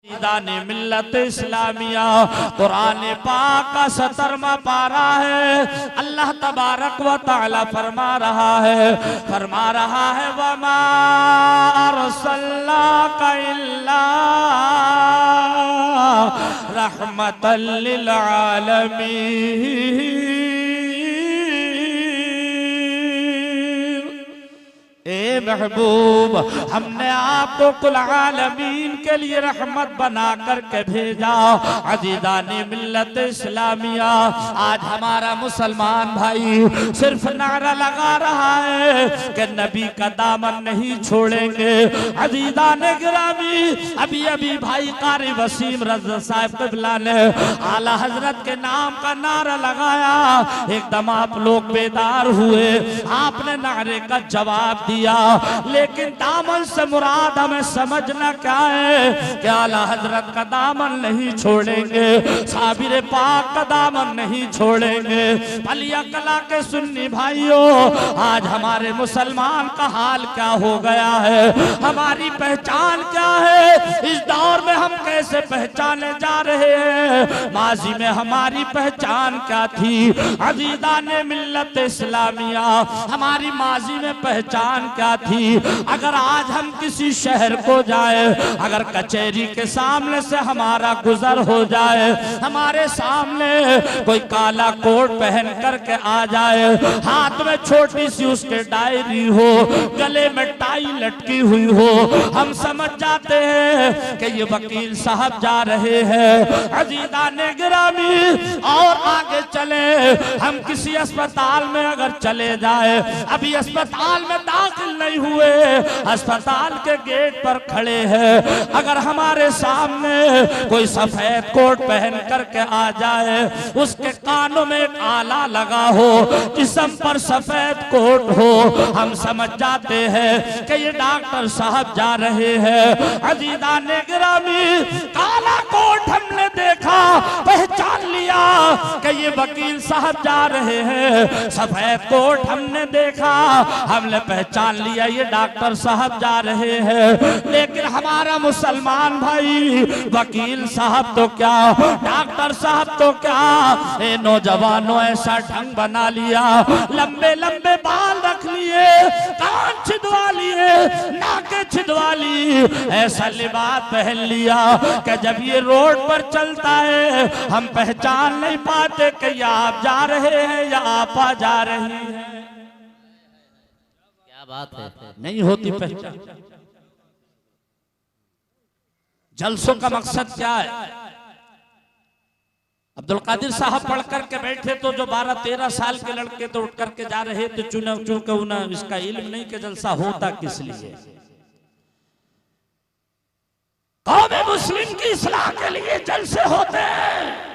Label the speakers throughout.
Speaker 1: दाने मिल्लत इस्लामिया कुरान पाक का 17वां पारा है। अल्लाह तबारक व तआला फरमा रहा है वमा अरसलनाका इल्ला रहमतल लिल आलमीन। ए महबूब, हमने आपको कुल आलमीन के लिए रहमत बना करके भेजा। अजीदानी मिल्लत इस्लामिया, आज हमारा मुसलमान भाई सिर्फ नारा लगा रहा है कि नबी का दामन नहीं छोड़ेंगे। अजीदाने गिरामी, अभी अभी भाई कारी वसीम रज़ा साहब क़िबला ने आला हजरत के नाम का नारा लगाया। एकदम आप लोग बेदार हुए, आपने नारे का जवाब दिया, लेकिन दामन से मुराद हमें समझना क्या है कि आला हजरत का दामन नहीं छोड़ेंगे, साबिर पाक का दामन नहीं छोड़ेंगे। अलिया कला के सुन्नी भाइयों, आज हमारे मुसलमान का हाल क्या हो गया है, हमारी पहचान क्या है, इस दौर में हम कैसे पहचाने जा रहे हैं, माजी में हमारी पहचान क्या थी। अजीदाने मिल्लत इस्लामिया, हमारी माजी में पहचान क्या थी। अगर आज हम किसी शहर को जाए, अगर कचहरी के सामने से हमारा गुजर हो जाए, हमारे सामने कोई काला कोट पहन करके आ जाए, हाथ में छोटी सी उसके डायरी हो, गले में टाई लटकी हुई हो, हम समझ जाते हैं कि ये वकील साहब जा रहे हैं। अजीदाने गिरामी, और आगे चले, हम किसी अस्पताल में अगर चले जाए, अभी अस्पताल में दाखिल नहीं हुए, अस्पताल के गेट पर खड़े हैं, अगर हमारे सामने कोई सफेद कोट पहन करके आ जाए, उसके कानों में एक आला लगा हो, जिस्म पर सफेद कोट हो, हम समझ जाते हैं कि ये डॉक्टर साहब जा रहे हैं। अजीदाने गिरामी, काला कोट हमने देखा, पहचान लिया कि ये वकील साहब जा रहे हैं, सफेद कोट हमने देखा, हमने पहचान लिया ये डॉक्टर साहब जा रहे हैं। लेकिन हमारा मुसलमान भाई, वकील साहब तो क्या, डॉक्टर साहब तो क्या, ए नौजवानों ऐसा ढंग बना लिया, लंबे लंबे बाल रख लिए, कान छिदवा लिए, नाकें छिदवा ली, ऐसा लिबास पहन लिया कि जब ये रोड पर चलता है हम पहचान नहीं पाते कि या आप जा रहे हैं या आपा जा रही है। बात है, नहीं होती पहचान। जलसों का मकसद क्या है? अब्दुल कादिर साहब पढ़ करके बैठे तो जो 12-13 साल के लड़के तो उठ करके जा रहे थे, चूंकि उन्हें इसका इल्म नहीं कि जलसा होता किस लिए। कौम मुस्लिम की इस्लाह के लिए जलसे होते हैं।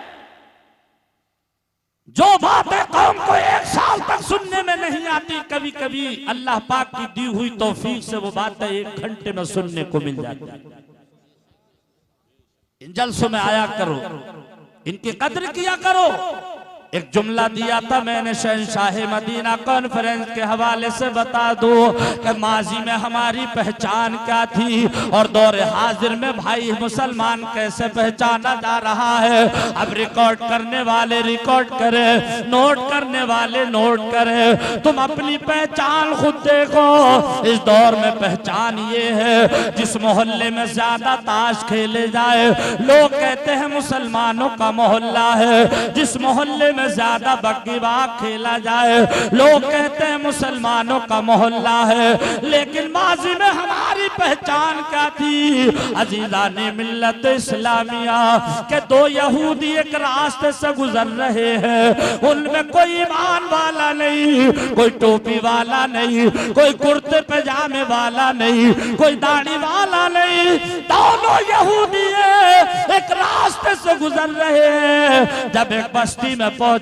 Speaker 1: जो बातें कौम को 1 साल तक सुनने में नहीं आती, कभी कभी अल्लाह पाक की दी हुई तौफीक से वो बातें 1 घंटे में सुनने को मिल जाती। इन जलसों में आया करो, इनकी कद्र किया करो। एक जुमला दिया था मैंने शहंशाह मदीना कॉन्फ्रेंस के हवाले से, बता दो कि माजी में हमारी पहचान क्या थी और दौर हाजिर में भाई मुसलमान कैसे पहचाना जा रहा है। अब रिकॉर्ड करने वाले रिकॉर्ड करे, नोट करने वाले नोट करे। तुम अपनी पहचान खुद देखो। इस दौर में पहचान ये है, जिस मोहल्ले में ज्यादा ताश खेले जाए, लोग कहते हैं मुसलमानों का मोहल्ला है। जिस मोहल्ले में ज्यादा बग्गीबाग खेला जाए, लोग कहते हैं मुसलमानों का मोहल्ला है। लेकिन माजी में हमारी पहचान क्या थी? अजीज़ाने मिल्लत इस्लामिया के 2 यहूदी एक रास्ते से गुजर रहे हैं, उनमें कोई ईमान वाला नहीं, कोई टोपी वाला नहीं, कोई कुर्ते पजामे वाला नहीं, कोई दाढ़ी वाला नहीं, दोनों यहूदी एक रास्ते से गुजर रहे हैं। जब एक बस्ती में पहुंचे,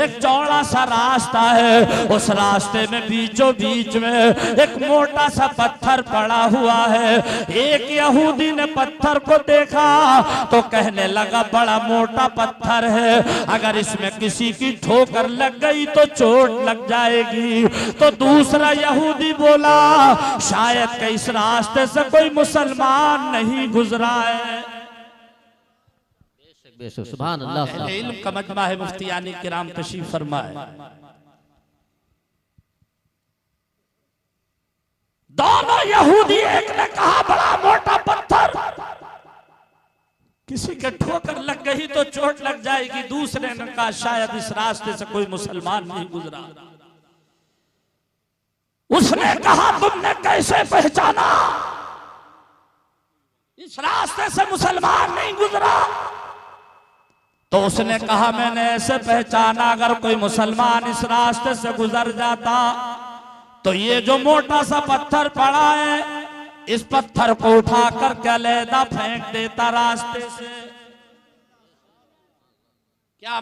Speaker 1: एक चौड़ा सा रास्ता है, उस रास्ते में बीचों बीच में एक मोटा सा पत्थर पड़ा हुआ है। एक यहूदी ने पत्थर को देखा तो कहने लगा बड़ा मोटा पत्थर है, अगर इसमें किसी की ठोकर लग गई तो चोट लग जाएगी। तो दूसरा यहूदी बोला शायद कि इस रास्ते से कोई मुसलमान नहीं गुजरा है।
Speaker 2: बेशक सुभान अल्लाह।
Speaker 1: इल्म का मजमा है, मुफ्तियानी किराम तशरीफ फरमाए। दोनों यहूदी, एक ने कहा बड़ा मोटा पत्थर, किसी के ठोकर लग गई तो चोट लग जाएगी, दूसरे ने कहा शायद इस रास्ते से कोई मुसलमान नहीं गुजरा। उसने कहा तुमने कैसे पहचाना इस रास्ते से मुसलमान नहीं गुजरा? तो उसने कहा मैंने ऐसे पहचाना, अगर कोई मुसलमान इस रास्ते से गुजर जाता तो ये जो मोटा सा पत्थर पड़ा है, इस पत्थर को उठाकर के अलहदा फेंक देता रास्ते से। क्या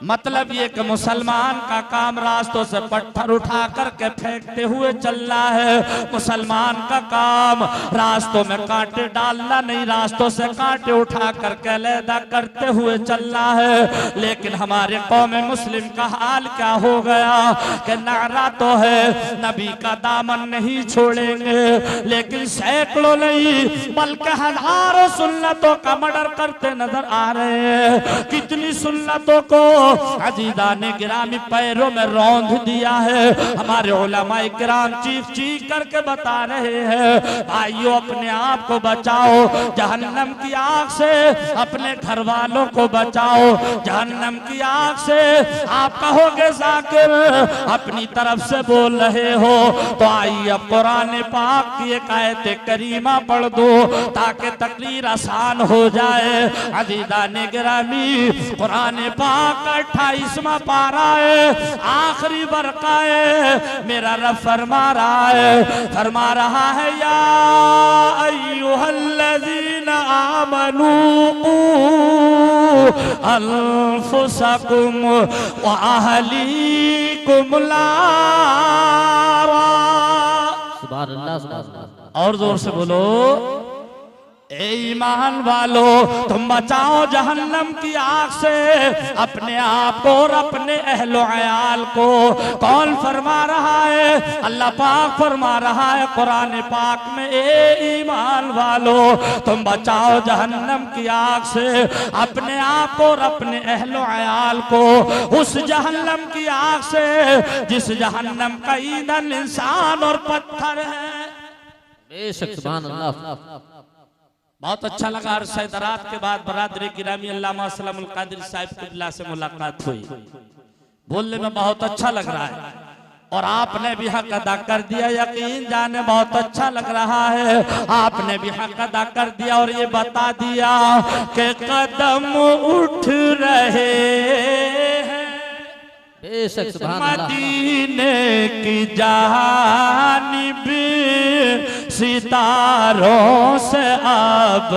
Speaker 1: मतलब ये कि मुसलमान का काम रास्तों से पत्थर उठा करके फेंकते हुए चलना है। मुसलमान का काम रास्तों में कांटे डालना नहीं, रास्तों से कांटे उठा करके अलहदा करते हुए चलना है। लेकिन हमारे कौम मुस्लिम का हाल क्या हो गया कि नारा तो है नबी का दामन नहीं छोड़ेंगे, लेकिन सैकड़ों नहीं बल्कि हजारों सुन्नतों का मर्डर करते नजर आ रहे हैं। कितनी सुन्नतों को अजीजा ने गिरामी पैरों में रौंद दिया है। हमारे उलमाए किराम चीख चीख करके बता रहे हैं भाइयों अपने आप को बचाओ, जहन्नम की आग से अपने घर वालों को बचाओ। जहन्नम की आग से आप कहोगे जाकिर अपनी तरफ से बोल रहे हो, तो आइए अब कुरान पाक की एक आयत करीमा पढ़ दो ताकि तकरीर आसान हो जाए। अजीजा ने गिरामी कुरान पाक 28वां पारा है, आखिरी बरका है। मेरा रब फरमा रहा है या अय्युहल्लज़ीना आमनू अनफुसकुम व अहलीकुम नारा।
Speaker 2: सुभान अल्लाह।
Speaker 1: और जोर से बोलो ए ईमान वालो, तुम बचाओ जहन्नम की आग से अपने आप को और अपने अहलो अयाल को। कौन फरमा रहा है? अल्लाह पाक फरमा रहा है कुरान पाक में, ए ईमान वालो तुम बचाओ जहन्नम की आग से अपने आप को और अपने अहलो अयाल को, उस जहन्नम की आग से जिस जहन्नम का ईंधन इंसान और पत्थर है।
Speaker 2: बेशक सुभान अल्लाह।
Speaker 1: बहुत अच्छा लगा। अरसा दरात के बाद बरादरी गिरामी अल्लामा सलामुल कादिर साहिब किबला से मुलाकात हुई, बोलने में बहुत अच्छा लग रहा है और आपने भी हक अदा कर दिया। यकीन जाने बहुत अच्छा लग रहा है, आपने भी हक अदा कर दिया और ये बता दिया कि कदम उठ रहे हैं
Speaker 2: बेशक सुभान अल्लाह।
Speaker 1: मदीने की जानिब सितारों से अब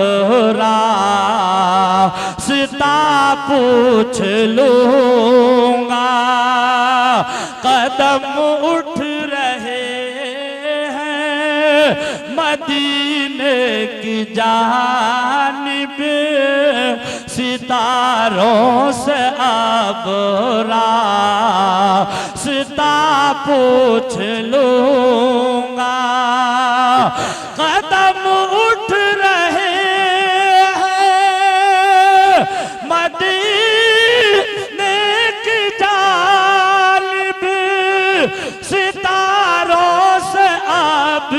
Speaker 1: रास्ता पूछ लूंगा। कदम उठ रहे हैं मदीने की जानिब सितारों से अब रास्ता पूछ लूंगा। कदम उठ रहे हैं मदीने की जानिब सितारों से अब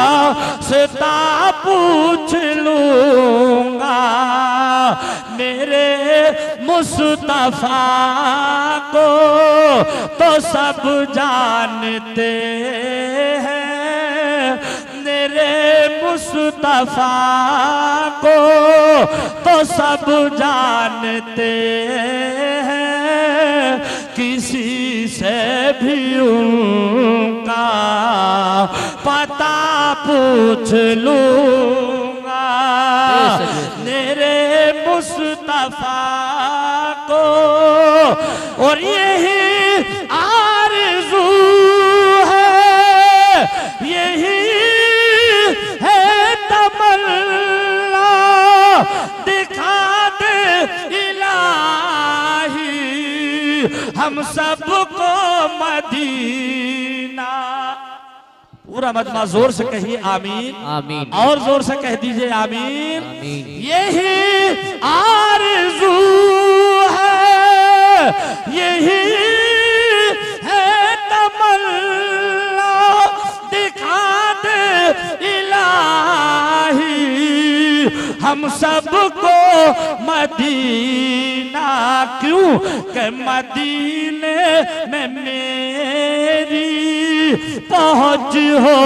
Speaker 1: रास्ता पूछ लूंगा। मेरे मुस्तफा को तो सब जानते हैं, मेरे मुस्तफा को तो सब जानते हैं, किसी से भी उनका पता पूछ लूंगा। मेरे मुस्तफा को और यही आरज़ू है, यही है तमन्ना, दिखा दे इलाही हम सबको मदीना। पूरा मजमा जोर से कहिए आमीन।
Speaker 2: आमीन।
Speaker 1: और जोर से कह दीजिए आमीन।
Speaker 2: आमीन।
Speaker 1: यही आरज़ू है, यही है तमन्ना, दिखा दे इलाही हम सबको मदीना, क्यों कि मदीने में मेरी पहुंच हो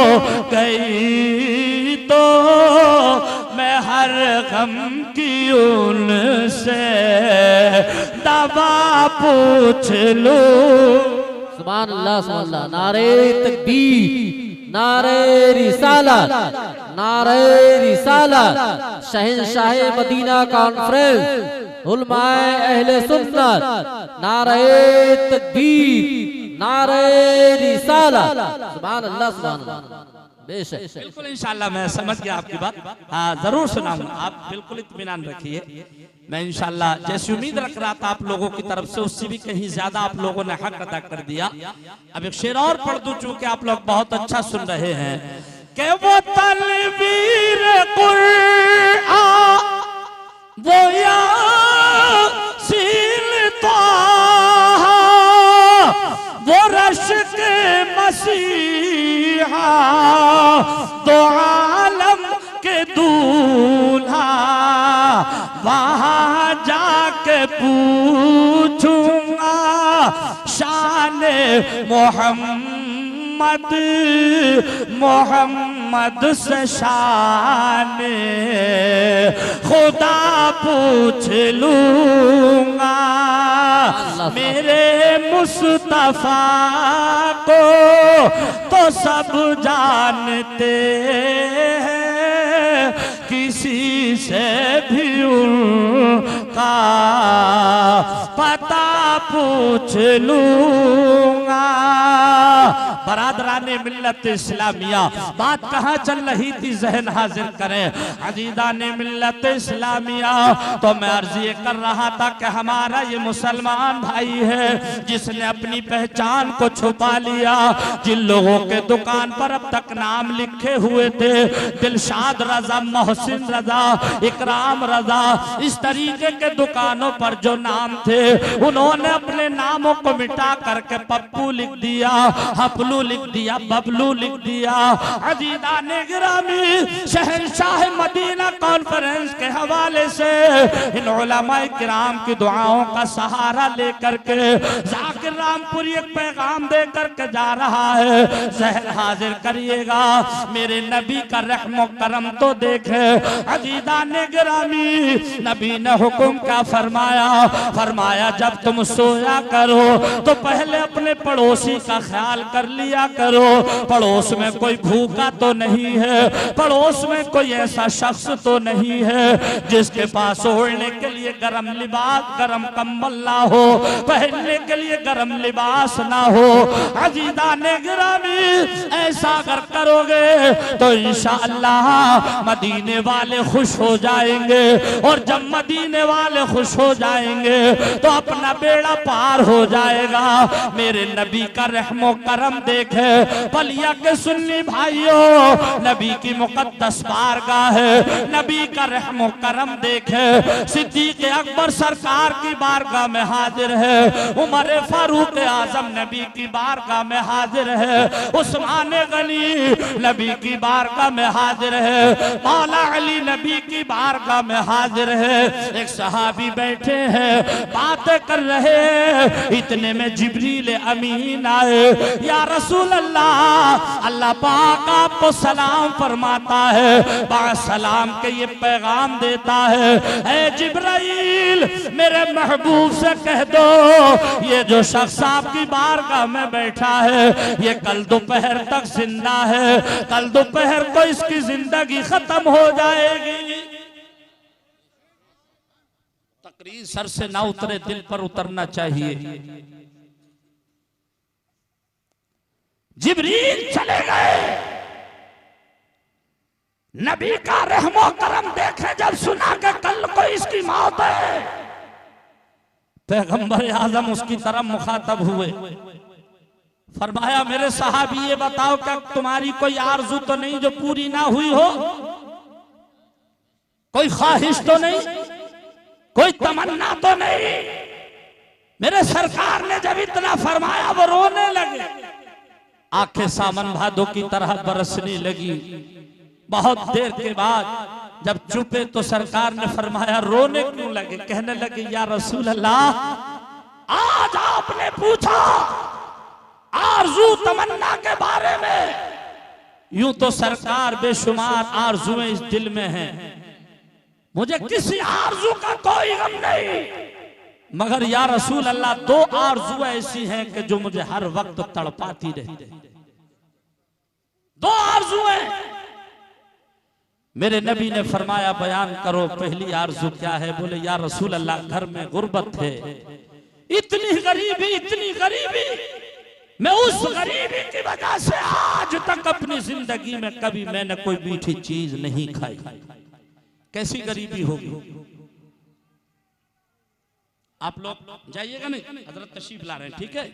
Speaker 1: गई तो मैं हर गम की उनसे दवा पूछ लूं।
Speaker 2: सुभान अल्लाह, सुभान अल्लाह। नारे तकबीर, नारे रिसालत, नारे रिसालत। शहंशाह मदीना कॉन्फ्रेंस, उलमाए अहले सुन्नत, नारे तकबीर, नारे रिसालत। सुभान अल्लाह, सुभान अल्लाह। बेशक
Speaker 1: बिल्कुल इंशाल्लाह मैं समझ गया आपकी बात। हाँ जरूर सुनाऊंगा, आप बिल्कुल इत्मीनान रखिए। मैं इंशाल्लाह जैसी उम्मीद रख रहा था आप लोगों की तरफ से, उससे भी कहीं ज्यादा आप लोगों ने हक अदा कर दिया। अब एक शेर और पढ़ दूं, चूंकि आप लोग बहुत अच्छा सुन रहे हैं कि वो तनवीर कुरआन वो यासीन ताहा वो रश्क मसीहा दो आलम के दूल्हा, वहां जाके पूछूंगा शान मोहम्मद, मोहम्मद से शान खुदा पूछ लूंगा। मेरे मुस्तफा को तो सब जानते हैं, किसी से भी उनका पता पूछ लूंगा। बरादराने मिल्लत इस्लामिया, बात कहाँ चल रही थी जहन हाजिर करें। अजीदाने मिल्लत इस्लामिया, तो मैं अर्ज ये कर रहा था कि हमारा ये मुसलमान भाई है जिसने अपनी पहचान को छुपा लिया। जिन लोगों के दुकान पर अब तक नाम लिखे हुए थे, दिलशाद रजा, मोहसिन रजा, इकराम रजा, इस तरीके के दुकानों पर जो नाम थे उन्होंने अपने नामों को मिटा करके पप्पू लिख दिया, हपलू लिख दिया, बबलू लिख दिया। अजीदाने गिरामी, शहंशाह मदीना कॉन्फ्रेंस के हवाले से इन उलमाए किराम की दुआओं का सहारा लेकर के जाकिर रामपुरी एक पैगाम दे करके जा रहा है। जहन हाजिर करिएगा, मेरे नबी का रहमो करम तो देखे। अजीदाने गिरामी, नबी ने हुक्म क्या फरमाया? फरमाया जब तुम सोया करो तो पहले अपने पड़ोसी का ख्याल कर लिया करो। पड़ोस में कोई भूखा तो नहीं है, पड़ोस में कोई ऐसा शख्स तो नहीं है जिसके पास ओढ़ने के लिए गरम लिबास, गरम कंबल ना हो, पहनने के लिए गरम लिबास ना हो। अजीदाने गिरामी, ऐसा अगर करोगे तो इंशाअल्लाह मदीने वाले खुश हो जाएंगे, और जब मदीने वाले खुश हो जाएंगे तो अपना बेड़ा पार हो जाएगा। मेरे नबी का रहमो करम देखे। बलिया के सुन्नी भाइयों, नबी की मुकद्दस बारगाह है, नबी का रहमो करम देखे। सिद्दीक अकबर सरकार की बारगाह में हाजिर है, उमर फारूक आजम नबी की बारगाह में हाजिर है, उस्मान गनी नबी की बारगाह में हाजिर है, मौला अली नबी की बारगाह में हाजिर है। एक सहाबी बैठे हैं, बातें कर रहे हैं, इतने में जिब्रील अमीन आए। या रसूल अल्लाह, अल्लाह पाक आपको सलाम फरमाता है, सलाम के ये पैगाम देता है, ऐ जिब्राइल मेरे महबूब से कह दो ये जो शख्स आपकी बारगाह में बैठा है ये कल दोपहर तक जिंदा है, कल दोपहर को इसकी जिंदगी खत्म हो जाएगी। तकरीर सर से ना उतरे, दिल पर उतरना चाहिए। जिब्रील चले गए, नबी का रहमो करम देखे जब सुना कि कल को इसकी मौत है, पैगंबर आजम उसकी तरफ मुखातब हुए। फरमाया मेरे सहाबी ये बताओ क्या तुम्हारी कोई आरजू तो नहीं जो पूरी ना हुई हो, कोई ख्वाहिश तो नहीं, कोई तमन्ना तो नहीं। मेरे सरकार ने जब इतना फरमाया वो रोने लगे, आंखें सावन भादों की तरह बरसने लगी। बहुत देर के बाद जब चुपे तो सरकार ने फरमाया रोने क्यों लगे? कहने लगे या रसूल अल्लाह, आज आपने पूछा आरजू तमन्ना के बारे में, यूं तो सरकार बेशुमार आरजुएं इस दिल में हैं, मुझे किसी आरजू का कोई गम नहीं, मगर या रसूल अल्लाह दो आरजू ऐसी हैं कि जो मुझे हर वक्त तड़पाती रहती। दो आरजुएं। मेरे नबी ने फरमाया बयान करो पहली आरजू क्या है? बोले या रसूल अल्लाह घर में गुर्बत है, इतनी गरीबी, मैं उस गरीबी की वजह से आज तक अपनी जिंदगी में कभी मैंने कोई मीठी चीज नहीं खाई। कैसी गरीबी होगी? आप लोग जाइएगा नहीं, हजरत तशरीफ ला रहे हैं, ठीक है?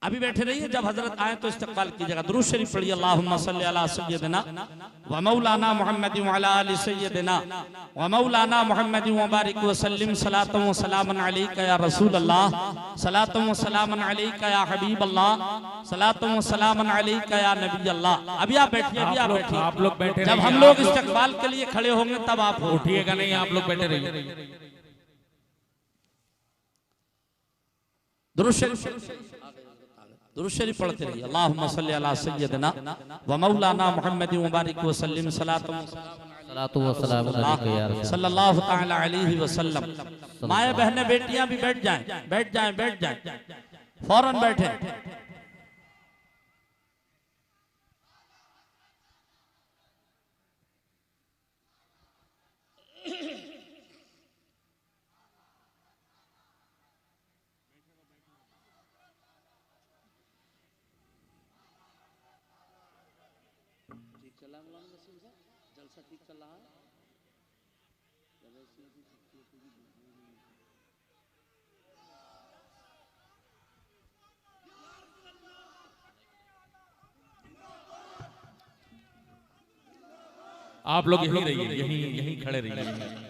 Speaker 1: अभी बैठे रहिए, जब हजरत आए तो इस्तकबाल कीजिएगा। दुरूद शरीफ पढ़िए, अल्लाहुम्मा सल्ली अला सय्यदिना व मौलाना मुहम्मदिन व अला आलि सय्यदिना व मौलाना मुहम्मदिन व बारिक व सल्लिम सलातन व सलामन अलैका या रसूल अल्लाह, सलातन व सलामन अलैका या हबीब अल्लाह, सलातन व सलामन अलैका या नबी अल्लाह। अभी आप बैठिए, अभी आप बैठिए।
Speaker 3: आप लोग बैठे,
Speaker 1: जब हम लोग इस्तकबाल के लिए खड़े होंगे तब आप
Speaker 3: उठिएगा नहीं, आप लोग बैठे रहिए।
Speaker 1: दुरूद शरीफ पढ़ते रहिए, अल्लाहुम्मा सल्ली अला सय्यदिना व मौलाना मुहम्मदिन व बारिक व सल्लिम सलातन सल्लल्लाहु तआला अलैहि वसल्लम। माए बहनें बेटियां भी बैठ जाएं, फौरन बैठे।
Speaker 3: आप लोग यहीं रहिए, यहीं खड़े रहिए।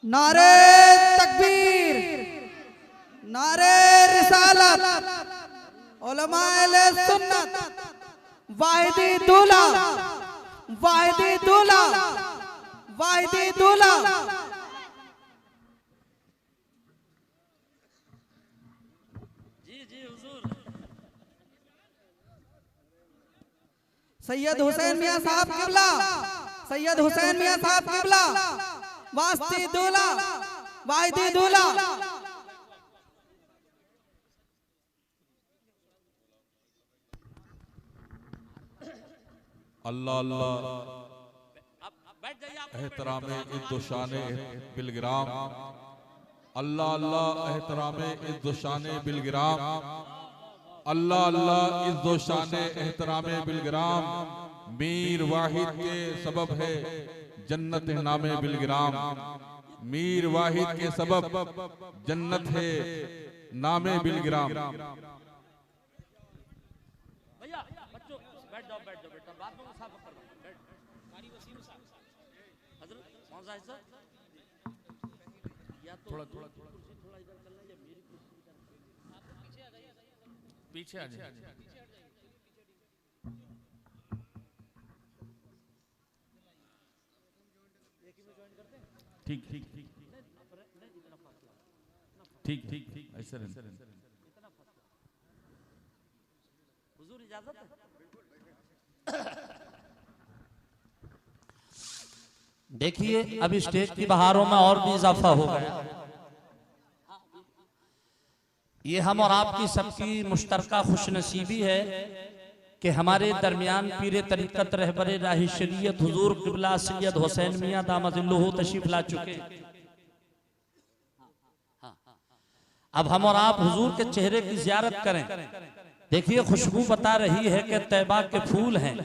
Speaker 4: नारे तकबीर, नारे रिसालत, उलमाए सुन्नत, वाहिदी दूल्हा, वाहिदी दूल्हा, वाहिदी दूल्हा। सैयद हुसैन मियां साहब किबला, सैयद हुसैन मियां साहब किबला, वास्ती दूल्हा, वाहिदी दूल्हा।
Speaker 5: अल्लाह अल्लाह एहतराम इद्दोशान बिलगिराम, अल्लाह अल्लाह एहतराम इद्दोशान बिलगिराम, अल्लाह अल्लाह इद्दोशान एहतराम बिलगिराम। मीर वाहिद के सबब है जन्नत नामे बिलगिराम, मीर वाहिद के सबब जन्नत है नामे बिलगिराम।
Speaker 1: भैया बच्चों बैठ जाओ बेटा, बाद में मुसाफा करना। बैठ हजरत कौन सा हिस्सा? या तो थोड़ा इधर चलना, या मेरी कुर्सी
Speaker 3: पीछे आ जाइए। ठीक ठीक ठीक ठीक ठीक ठीक ऐसे
Speaker 1: हुजूर इजाजत है? देखिए अभी स्टेज की बहारों में और भी इजाफा हो गया। ये हम और आपकी सबकी मुश्तरका खुशनसीबी है कि हमारे दरमियान पीरे तरीकत रहबरे राही शरीयत हुजूर क़िबला सैयद हुसैन मियां दामदिल्लहु तशरीफ ला चुके। अब हम और आप हुजूर के चेहरे की ज़ियारत करें। देखिए खुशबू बता रही है कि तैबा के फूल हैं,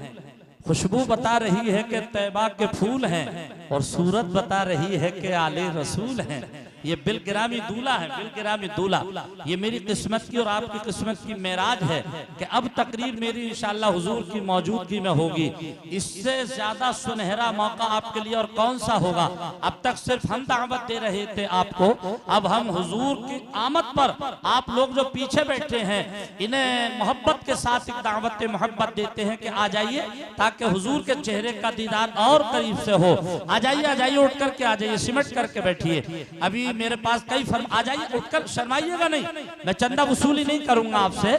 Speaker 1: खुशबू बता रही है कि तैबा के फूल हैं, और सूरत बता रही है कि आले रसूल हैं। ये बिलगिरामी दूल्हा है, बिलगिरामी दूल्हा। ये मेरी किस्मत की और आपकी किस्मत की मेराज है कि अब तकरीर मेरी इंशाअल्लाह हुजूर की मौजूदगी में होगी। इससे ज्यादा सुनहरा मौका आपके लिए और कौन सा होगा। अब तक सिर्फ हम दावत दे रहे थे आपको, अब हम हुजूर की आमद पर आप लोग जो पीछे बैठे हैं इन्हें मोहब्बत के साथ एक दावत मोहब्बत देते हैं कि आ जाइए, ताकि हुजूर के चेहरे का दीदार और करीब से हो। आ जाइए, उठ करके आ जाइए, सिमट करके बैठिए। अभी मेरे पास कई फर्म, आ जाइए, उठकर शर्माइएगा नहीं, मैं चंदा वसूली नहीं करूंगा आपसे।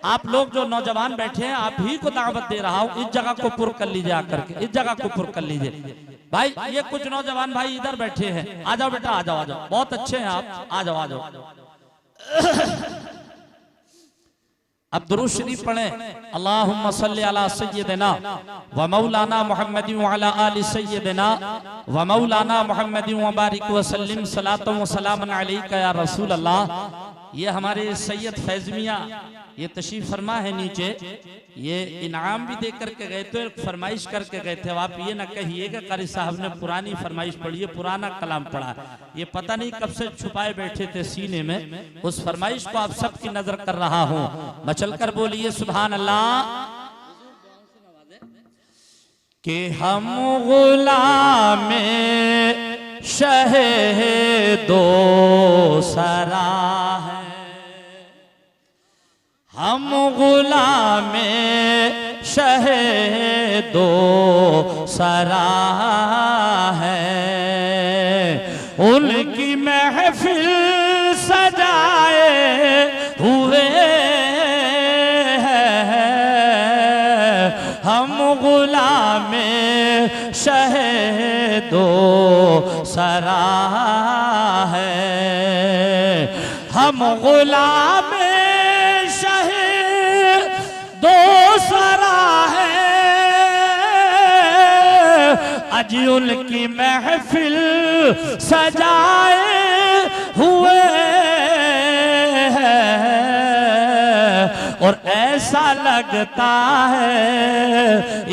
Speaker 1: आप लोग जो नौजवान बैठे हैं आप ही को दावत दे रहा हूं, इस जगह को पुर कर लीजिए, आकर के इस जगह को पुर कर लीजिए। भाई ये कुछ नौजवान भाई इधर बैठे हैं, आ जाओ बेटा, आ जाओ, बहुत अच्छे हैं आप, आ जाओ, आ जाओ। अब दुरूद शरीफ पढ़ें। अल्लाहुम्मा सल्ली अला सय्यिदिना व मौलाना मुहम्मदिन व अला आलि सय्यिदिना व मौलाना मुहम्मदिन व बारिक व सल्लिम सलातन व सलामन अलैका या रसूल अल्लाह। ये हमारे सैयद फैज़ मियां ये तशरीफ फरमा है नीचे, ये इनाम भी दे करके गए थे, फरमाइश करके गए थे। अब आप ये ना कहिएगा कारी साहब ने पुरानी फरमाइश पढ़ी है, पुराना कलाम पढ़ा, ये पता नहीं कब से छुपाए बैठे थे सीने में। उस फरमाइश को आप सबकी नजर कर रहा हूँ, मचल कर बोलिए सुभान अल्लाह। कि हम गुलामे शहे दो सरा है, हम गुलामे शहे दो सरा है, उनकी महफिल सजाए हुए हैं। हम गुलामे शहे दो सरा है, हम गुलामे दो सरा है, आज उनकी महफिल सजाए हुए हैं। और ऐसा लगता है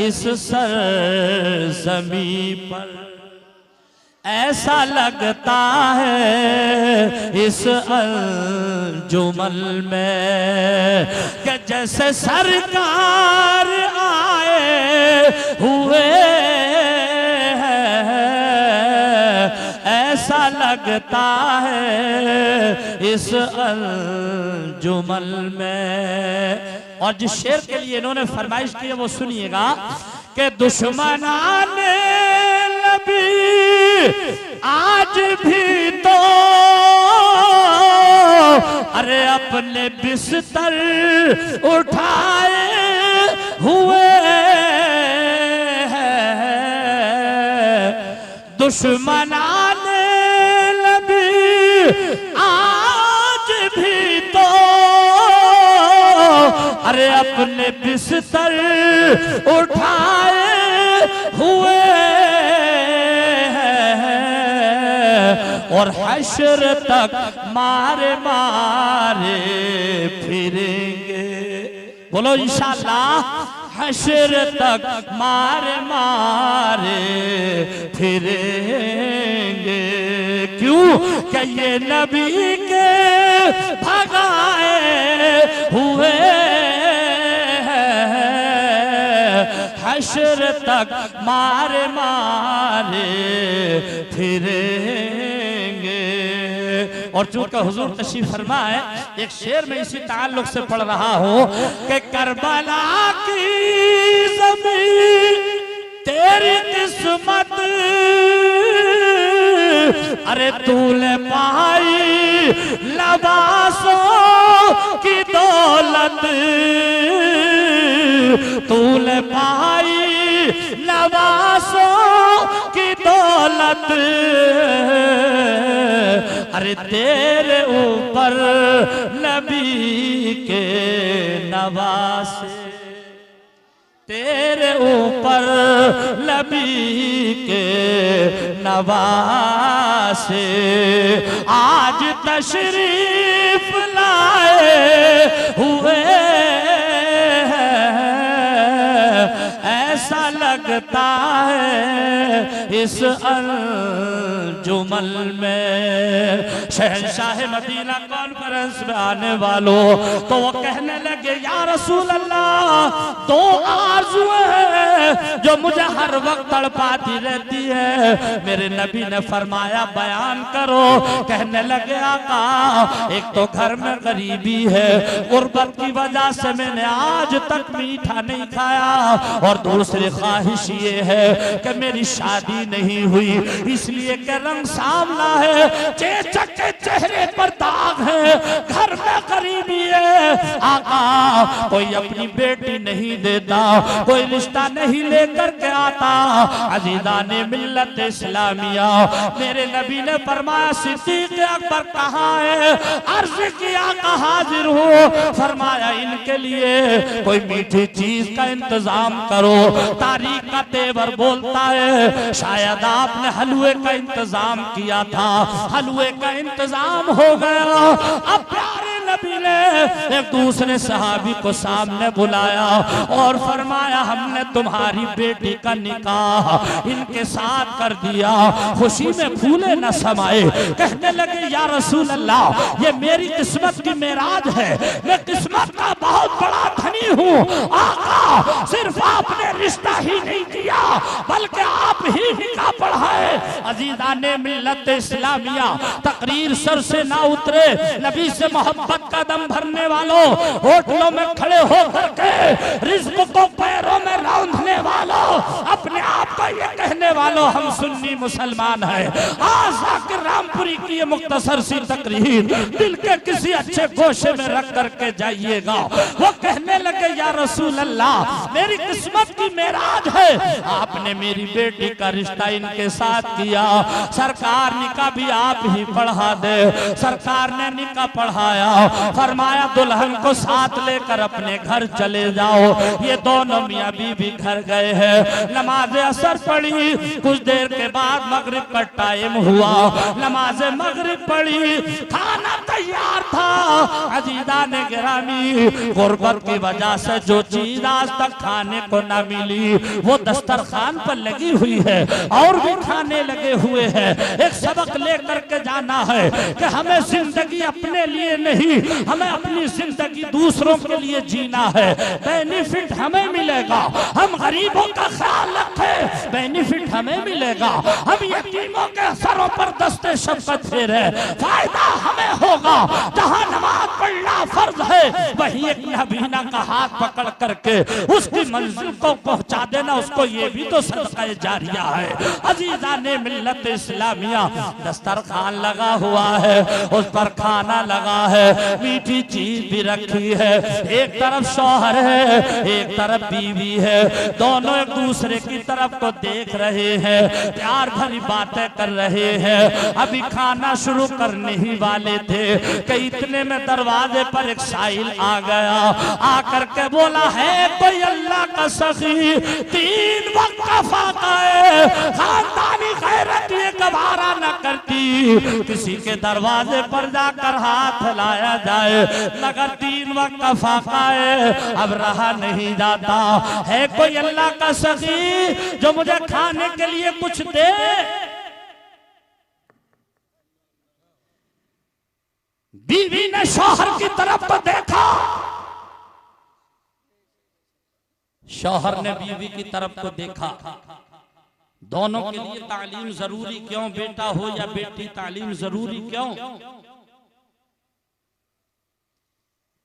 Speaker 1: इस सरज़मीं पर, ऐसा लगता है इस अंजुमन में कि जैसे सरकार आए हुए हैं। ऐसा लगता है इस अंजुमन में। और जिस शेर के लिए इन्होंने फरमाइश की है वो सुनिएगा कि दुश्मनाने आज भी तो अरे अपने बिस्तर उठाए हुए हैं। दुश्मनाने नबी आज भी तो अरे अपने बिस्तर उठाए हुए और हश्र तक मारे मारे फिरेंगे। बोलो इंशाअल्लाह, हश्र तक मारे मारे फिरेंगे। क्यों? कि ये नबी के भगाए हुए हश्र तक मारे मारे फिरेंगे। और चूंकि हुजूर तशरीफ फरमा है, एक शेर में इसी ताल्लुक से पढ़ रहा हूँ कि करबला की ज़मीन तेरी किस्मत अरे तूने पाई लबासों की दौलत, तूने पाई लबासों की दौलत अरे तेरे ऊपर नबी के नवासे, तेरे ऊपर नबी के नवासे आज तशरीफ लाए हुए हैं। ऐसा लगता है इस अंजुमन में शहंशाह मदीना कॉन्फ्रेंस में आने वालों, तो वो कहने लगे या रसूल अल्लाह, दो आरज़ुएं हैं जो मुझे हर वक्त तड़पाती रहती है। मेरे नबी ने फरमाया बयान करो। कहने लगे आका, एक तो घर में गरीबी है, गुर्बत की वजह से मैंने आज तक मीठा नहीं खाया, और दूसरी ख्वाहिश ये है कि मेरी शादी नहीं हुई, इसलिए कि रंग सांवला है, चेचक के चेहरे पर दाग है, घर में गरीबी है। आका, कोई अपनी बेटी नहीं देता, कोई रिश्ता नहीं लेकर के आता। अजीज़ाने मिल्लत इस्लामिया, मेरे नबी ने फरमाया सिद्दीक़ अकबर कहाँ है? अर्ज़ किया आका हाजिर हूँ। फरमाया इनके लिए कोई मीठी चीज का इंतजाम करो। तारीख का तेवर बोलता है शायद आपने हलवे का इंतजाम किया था, हलवे का इंतजाम हो गया। अब प्यारे नबी ने एक दूसरे सहाबी को सामने बुलाया और फरमाया हमने तुम्हारी बेटी का निकाह इनके साथ कर दिया, खुशी में फूले न समाए। कहने लगे या रसूल अल्लाह, ये मेरी किस्मत की मेराज है, मैं किस्मत का बहुत बड़ा धनी हूँ। आका, सिर्फ आपने रिश्ता ही नहीं किया बल्कि आप ही निकाह पढ़ाए। अजीज़ाने मिल्लत इस्लामिया, तकरीर सर से ना उतरे, नबी से मोहब्बत का दम भरने वालों, होटलों में खड़े होकर के रिज़्क़ को पैरों में रौंदने वालों, अपने आप को ये कहने वालों हम सुन्नी मुसलमान हैं। आज ज़ाकिर रामपुरी की ये मुख्तसर सी तकरीर दिल के किसी अच्छे गोशे में रख करके जाइएगा। वो कहने लगे या रसूल अल्लाह, मेरी किस्मत की मेराज है, आपने मेरी बेटी का रिश्ता इनके साथ किया, सरकार निकाह भी आप ही पढ़ा दे। सरकार ने निकाह पढ़ाया, फरमाया दुल्हन को साथ लेकर अपने घर चले जाओ। ये दोनों मियाँ बीवी घर गए हैं, नमाज असर पढ़ी, कुछ देर के बाद मगरिब का टाइम हुआ, नमाज मगरिब पढ़ी, खाना तैयार था। अजीज़ाने गिरामी, गुर्बत की वजह से जो चीज आज तक खाने को ना मिली वो दस्तरखान पर लगी हुई है और भी खाने लगे हुए हैं। एक सबक लेकर के जाना है कि हमें जिंदगी अपने लिए नहीं, हमें अपनी जिंदगी दूसरों के लिए जीना है। बेनिफिट हमें मिलेगा, हम गरीबों का ख्याल रखें, बेनिफिट हमें मिलेगा। हम यतीमों के सरों पर दस्ते शफ़क़त फेरे, फायदा हमें होगा। जहाँ नमाज पढ़ना फर्ज है वहीं एक नबीना का हाथ पकड़ करके उसकी मंजिल को पहुंचा देना, उसको ये भी तो सदका जारिया है। अजीज़ाने मिल्लत इस्लामिया, दस्तरखान लगा हुआ है, उस पर खाना लगा है, मीठी चीज भी रखी है। एक तरफ शौहर है, एक तरफ बीवी है, दोनों एक दूसरे की तरफ को देख रहे हैं, प्यार भरी बातें कर रहे हैं। अभी खाना शुरू करने ही वाले थे कि इतने में दरवाजे पर एक साहिल आ गया। आकर के बोला है कोई अल्लाह का सखी, 3 वक्त का फाका है, खानदानी गैरत ये गवारा न करती, किसी के दरवाजे पर जाकर हाथ लाया जाए, मगर 3 वक्त का फाका है, अब रहा नहीं जाता। है कोई अल्लाह का सखी जो मुझे खाने के लिए कुछ दे? बीवी ने शौहर की तरफ तो देखा, शौहर ने बीवी की तरफ को देखा। दोनों के लिए तालीम जरूरी क्यों? बेटा हो या बेटी, तालीम जरूरी क्यों?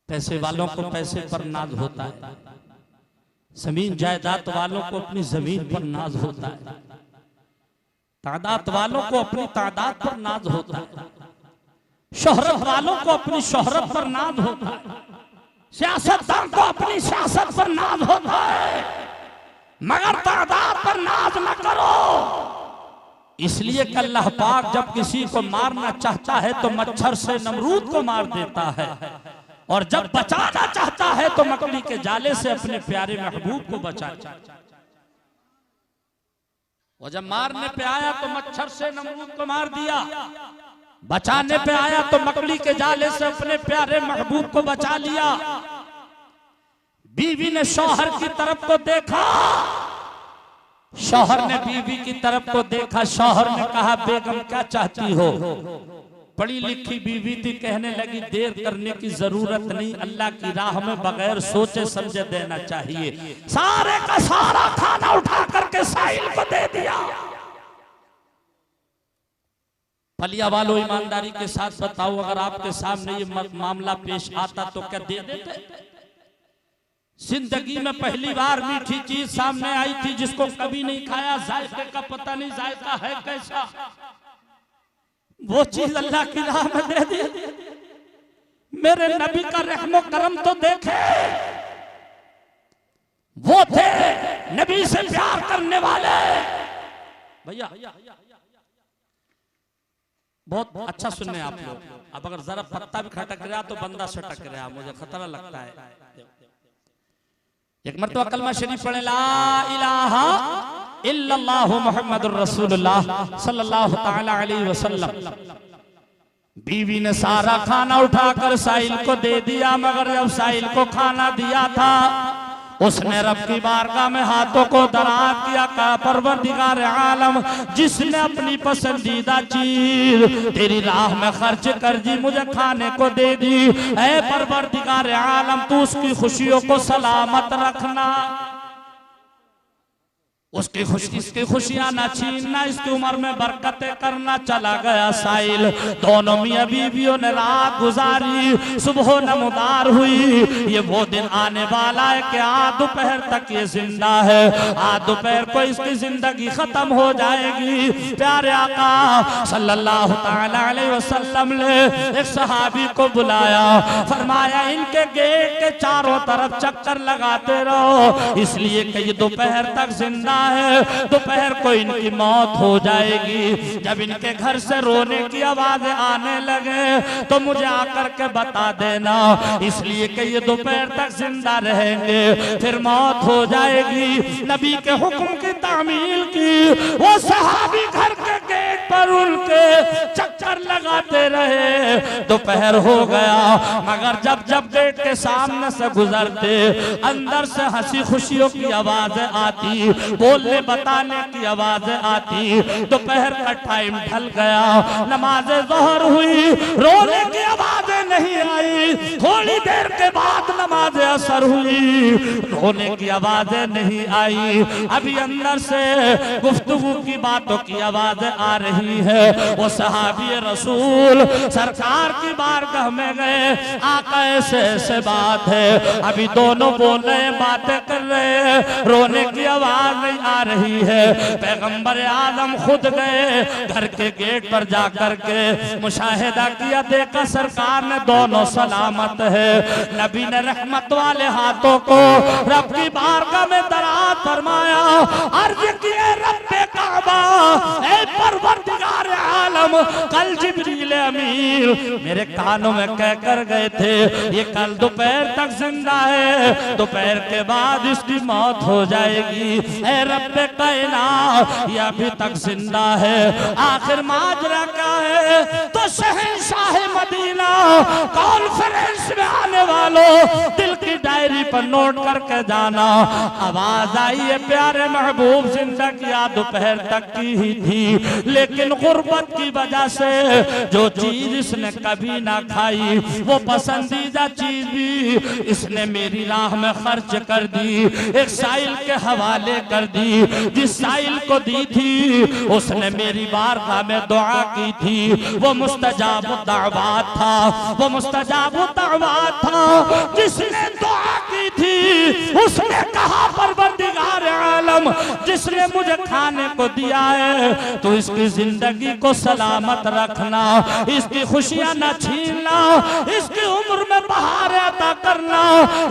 Speaker 1: पैसे वालों को पैसे पर नाज होता है, जमीन जायदाद वालों को अपनी जमीन पर नाज होता है, तादाद वालों को अपनी तादाद पर नाज होता है, शोहरत वालों को अपनी शोहरत पर नाज होता है, सियासतदान को अपनी सियासत पर नाज होता है, मगर तादाद पर नाज न करो। इसलिए कि अल्लाह पाक जब किसी को मारना चाहता है तो मच्छर से नमरूद को मार देता है, और जब बचाना चाहता है तो मकड़ी के जाले से अपने प्यारे महबूब को बचाता है। वो जब मारने पे आया तो मच्छर से नमरूद को मार दिया, बचाने पे आया तो मकड़ी के जाले से अपने प्यारे महबूब को बचा लिया। बीवी ने शौहर की तरफ को देखा, शौहर ने बीवी की तरफ को देखा। शौहर ने कहा, बेगम क्या चाहती हो? पढ़ी लिखी बीवी थी, कहने लगी देर करने की जरूरत नहीं, अल्लाह की राह में बगैर सोचे समझे देना चाहिए। सारे का सारा खाना उठा करके साहिल को दे दिया। फलिया वालों, ईमानदारी के साथ बताओ, अगर आपके सामने ये मामला पेश आता तो क्या दे देते? जिंदगी में पहली बार मीठी चीज सामने आई थी जिसको कभी नहीं खाया, जायके का पता नहीं जायका है कैसा, वो चीज अल्लाह की राह में दे दी। मेरे नबी का रहमो करम तो देखे, वो थे नबी से प्यार करने वाले। भैया बहुत अच्छा सुनने आप लोग, अब अगर जरा पत्ता भी खटक रहा तो बंदा सटक रहा, मुझे खतरा लगता है। एक मरतबा कलमा शरीफ पढ़े, ला इलाहा इल्लल्लाह मुहम्मदुर रसूलुल्लाह सल्लल्लाहु तआला अलैहि वसल्लम। बीवी ने सारा खाना उठाकर साहिल को दे दिया, मगर जब साहिल को खाना दिया था उसने रब की बारगाह में हाथों को दराज किया, कहा परवरदिगार आलम, जिसने अपनी पसंदीदा चीज तेरी राह में खर्च कर दी, मुझे खाने को दे दी, ऐ परवरदिगार आलम तू उसकी खुशियों को सलामत रखना, उसकी खुशियां ना छीनना, इसकी उम्र में बरकतें करना। चला गया साहिल। दोनों मियां बीवियों ने रात गुजारी, सुबह नमदार हुई। ये वो दिन आने वाला है कि आज दोपहर तक ये जिंदा है, आज दोपहर को इसकी जिंदगी खत्म हो जाएगी। प्यारे आका सल्लल्लाहु तआला अलैहि वसल्लम ने एक सहाबी को बुलाया, फरमाया इनके गेट के चारों तरफ चक्कर लगाते रहो, इसलिए कि ये दोपहर तक जिंदा है, दोपहर को इनकी मौत हो जाएगी। जब इनके घर से रोने की आवाजें आने लगे तो मुझे आकर के बता देना, इसलिए कि ये दोपहर तक जिंदा रहेंगे, फिर मौत हो जाएगी। नबी के हुक्म की तामील की, वो सहाबी घर के गेट पर उनके चक्कर लगाते रहे। दोपहर हो गया, मगर जब जब गेट के सामने से गुजरते अंदर से हंसी खुशियों की आवाजें आती, बोलने बताने की आवाजें आती। दोपहर का टाइम ढल गया, नमाज ज़ोहर हुई, रोने की आवाजें नहीं आई। थोड़ी देर के बाद नमाज असर हुई, रोने की आवाजें नहीं आई। अभी अंदर से गुफ्तगू की बातों की आवाजें आ रही है। वो सहाबी रसूल सरकार की बारगाह में गए, आका ऐसे ऐसे बात है, अभी दोनों बोल रहे बातें कर रहे, रोने की आवाज नहीं आ रही है। पैगंबर आदम खुद गए, घर के गेट पर जाकर के मुशाहिदा किया, देखा सरकार ने दोनों सलामत है। नबी ने रहमत वाले हाथों को रब की बारगाह में दराज फरमाया, अर्ज किए रब्बे काबा, ऐ परवरदिगार आलम, कल जिब्रील अमीर मेरे कानों में कह कर गए थे ये कल दोपहर तक जिंदा है, दोपहर के बाद इसकी मौत हो जाएगी। ऐ रब्बे कायनात, ये अभी तक जिंदा है। आखिर माजरा क्या है? तो शहंशाह मदीना कॉन्फ्रेंस में आने वालों दिल की डायरी पर नोट करके जाना, आवाज आई है प्यारे महबूब जिंदगी दोपहर तक की ही थी, लेकिन गुर्बत की वजह से जो चीज इसने कभी ना खाई, वो पसंदीदा चीज भी इसने मेरी राह में खर्च कर दी, एक साइल के हवाले कर दी। जिस साइल को दी थी उसने मेरी बारगाह में दुआ की थी, वो मुस्तजाब दावत था, वो मुस्तजाब दावत था। जिसने दुआ की थी उसने कहा परवरदिगार आलम, जिसने मुझे खाने को दिया है तो इसकी जिंदगी को सलामत रखना, इसकी खुशियां न छीनना, इसकी उम्र में बहार अता करना,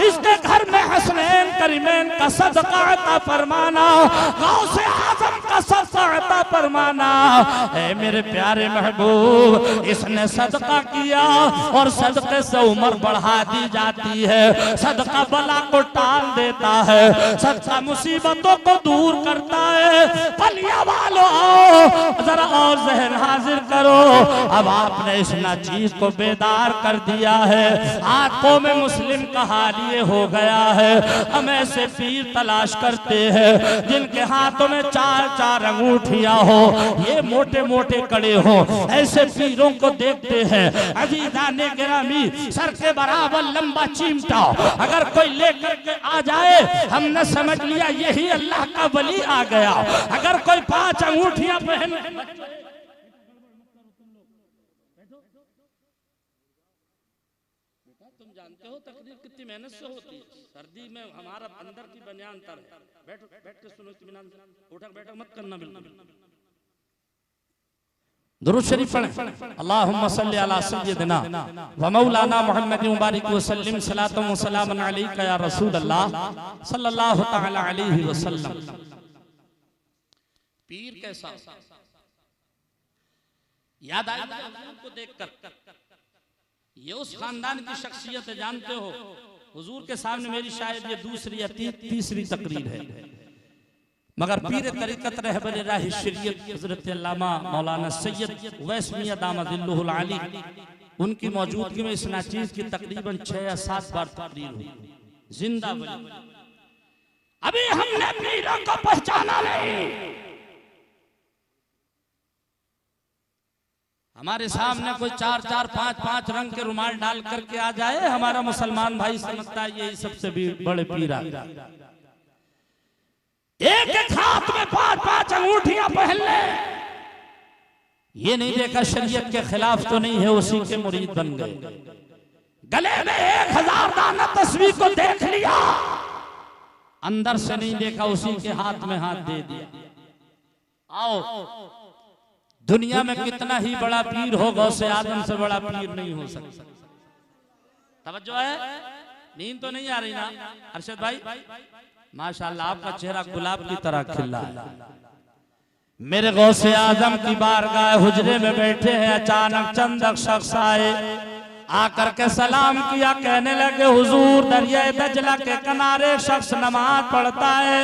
Speaker 1: इसके घर में हसनैन करीमैन का सदका अता फरमाना, गौसे आज़म का का सदका अता फरमाना। ऐ मेरे प्यारे महबूब, इसने सदका किया और सदके से उम्र बढ़ा दी जाती है, सदका बला को टाल देता है, सदका मुसीबतों को दूर करता है। पलिया वालों आओ जरा और जहन हाजिर करो। अब आपने इस चीज को बेदार कर दिया है। आज कौम मुस्लिम का हाल ये हो गया है, हम ऐसे पीर तलाश करते हैं जिनके हाथों में 4-4 अंगूठियां हो, ये मोटे मोटे कड़े हो, ऐसे पीरों को देखते हैं। अजीजाने गिरामी, सर के बराबर लंबा चिमटा अगर कोई लेकर के आ जाए, हमने समझ लिया यही अल्लाह का वली आ गया। अगर कोई 5 अंगूठियां पहन, तुम जानते हो तकरीर कितनी मेहनत से होती है। सर्दी में हमारा अंदर की बनियान तर है। बैठो, बैठ के सुनो, इत्मीनान से, उठक बैठक मत करना। बिल्कुल दुरूद शरीफ पढ़ें। अल्लाहुम्मा सल्ली अला सय्यिदिना व मौलाना मुहम्मद मुबारक व सल्लिम सलातम व सलामन अलैका या रसूल अल्लाह सल्लल्लाहु तआला अलैहि वसल्लम। पीर कैसा याद आया को देखकर, ये उस खानदान की शख्सियत है। जानते हो, हुजूर के सामने मेरी शायद ये दूसरी या तीसरी तकरीर है, मगर पीर तरीक़त रहबर राह शरीयत हज़रत अल्लामा मौलाना सैयद उवैस मियां दामदिल्लुहुल आली, उनकी मौजूदगी में इस नाचीज की तकरीबन 6 या 7 बार तकरीर हुई। जिंदा वली। अभी हमने पीरों को पहचाना नहीं। हमारे सामने कोई 4-4, 5-5 रंग के रुमाल डाल करके आ जाए, हमारा मुसलमान भाई समझता है यही सबसे भी बड़े पीर आ गए। एक एक हाथ में 5-5 अंगूठियां पहन ले, ये नहीं देखा शरीयत के खिलाफ तो नहीं है, उसी के मुरीद बन गए। गले में 1000 दाना तस्वीर को देख लिया, अंदर से नहीं देखा, उसी के हाथ में हाथ दे दिया। आओ, दुनिया में कितना ही बड़ा पीर हो, गौसे आदम से बड़ा पीर नहीं हो सकता। तवज्जो है? नींद तो नहीं आ रही ना अरशद भाई? माशाअल्लाह, आपका चेहरा गुलाब की तरह खिला है। मेरे गौसे आजम की बारगाह हुजरे में बैठे हैं, अचानक चंद शख्स आए, आकर के सलाम किया, कहने लगे हुजूर दरिया दजला के किनारे शख्स नमाज पढ़ता है,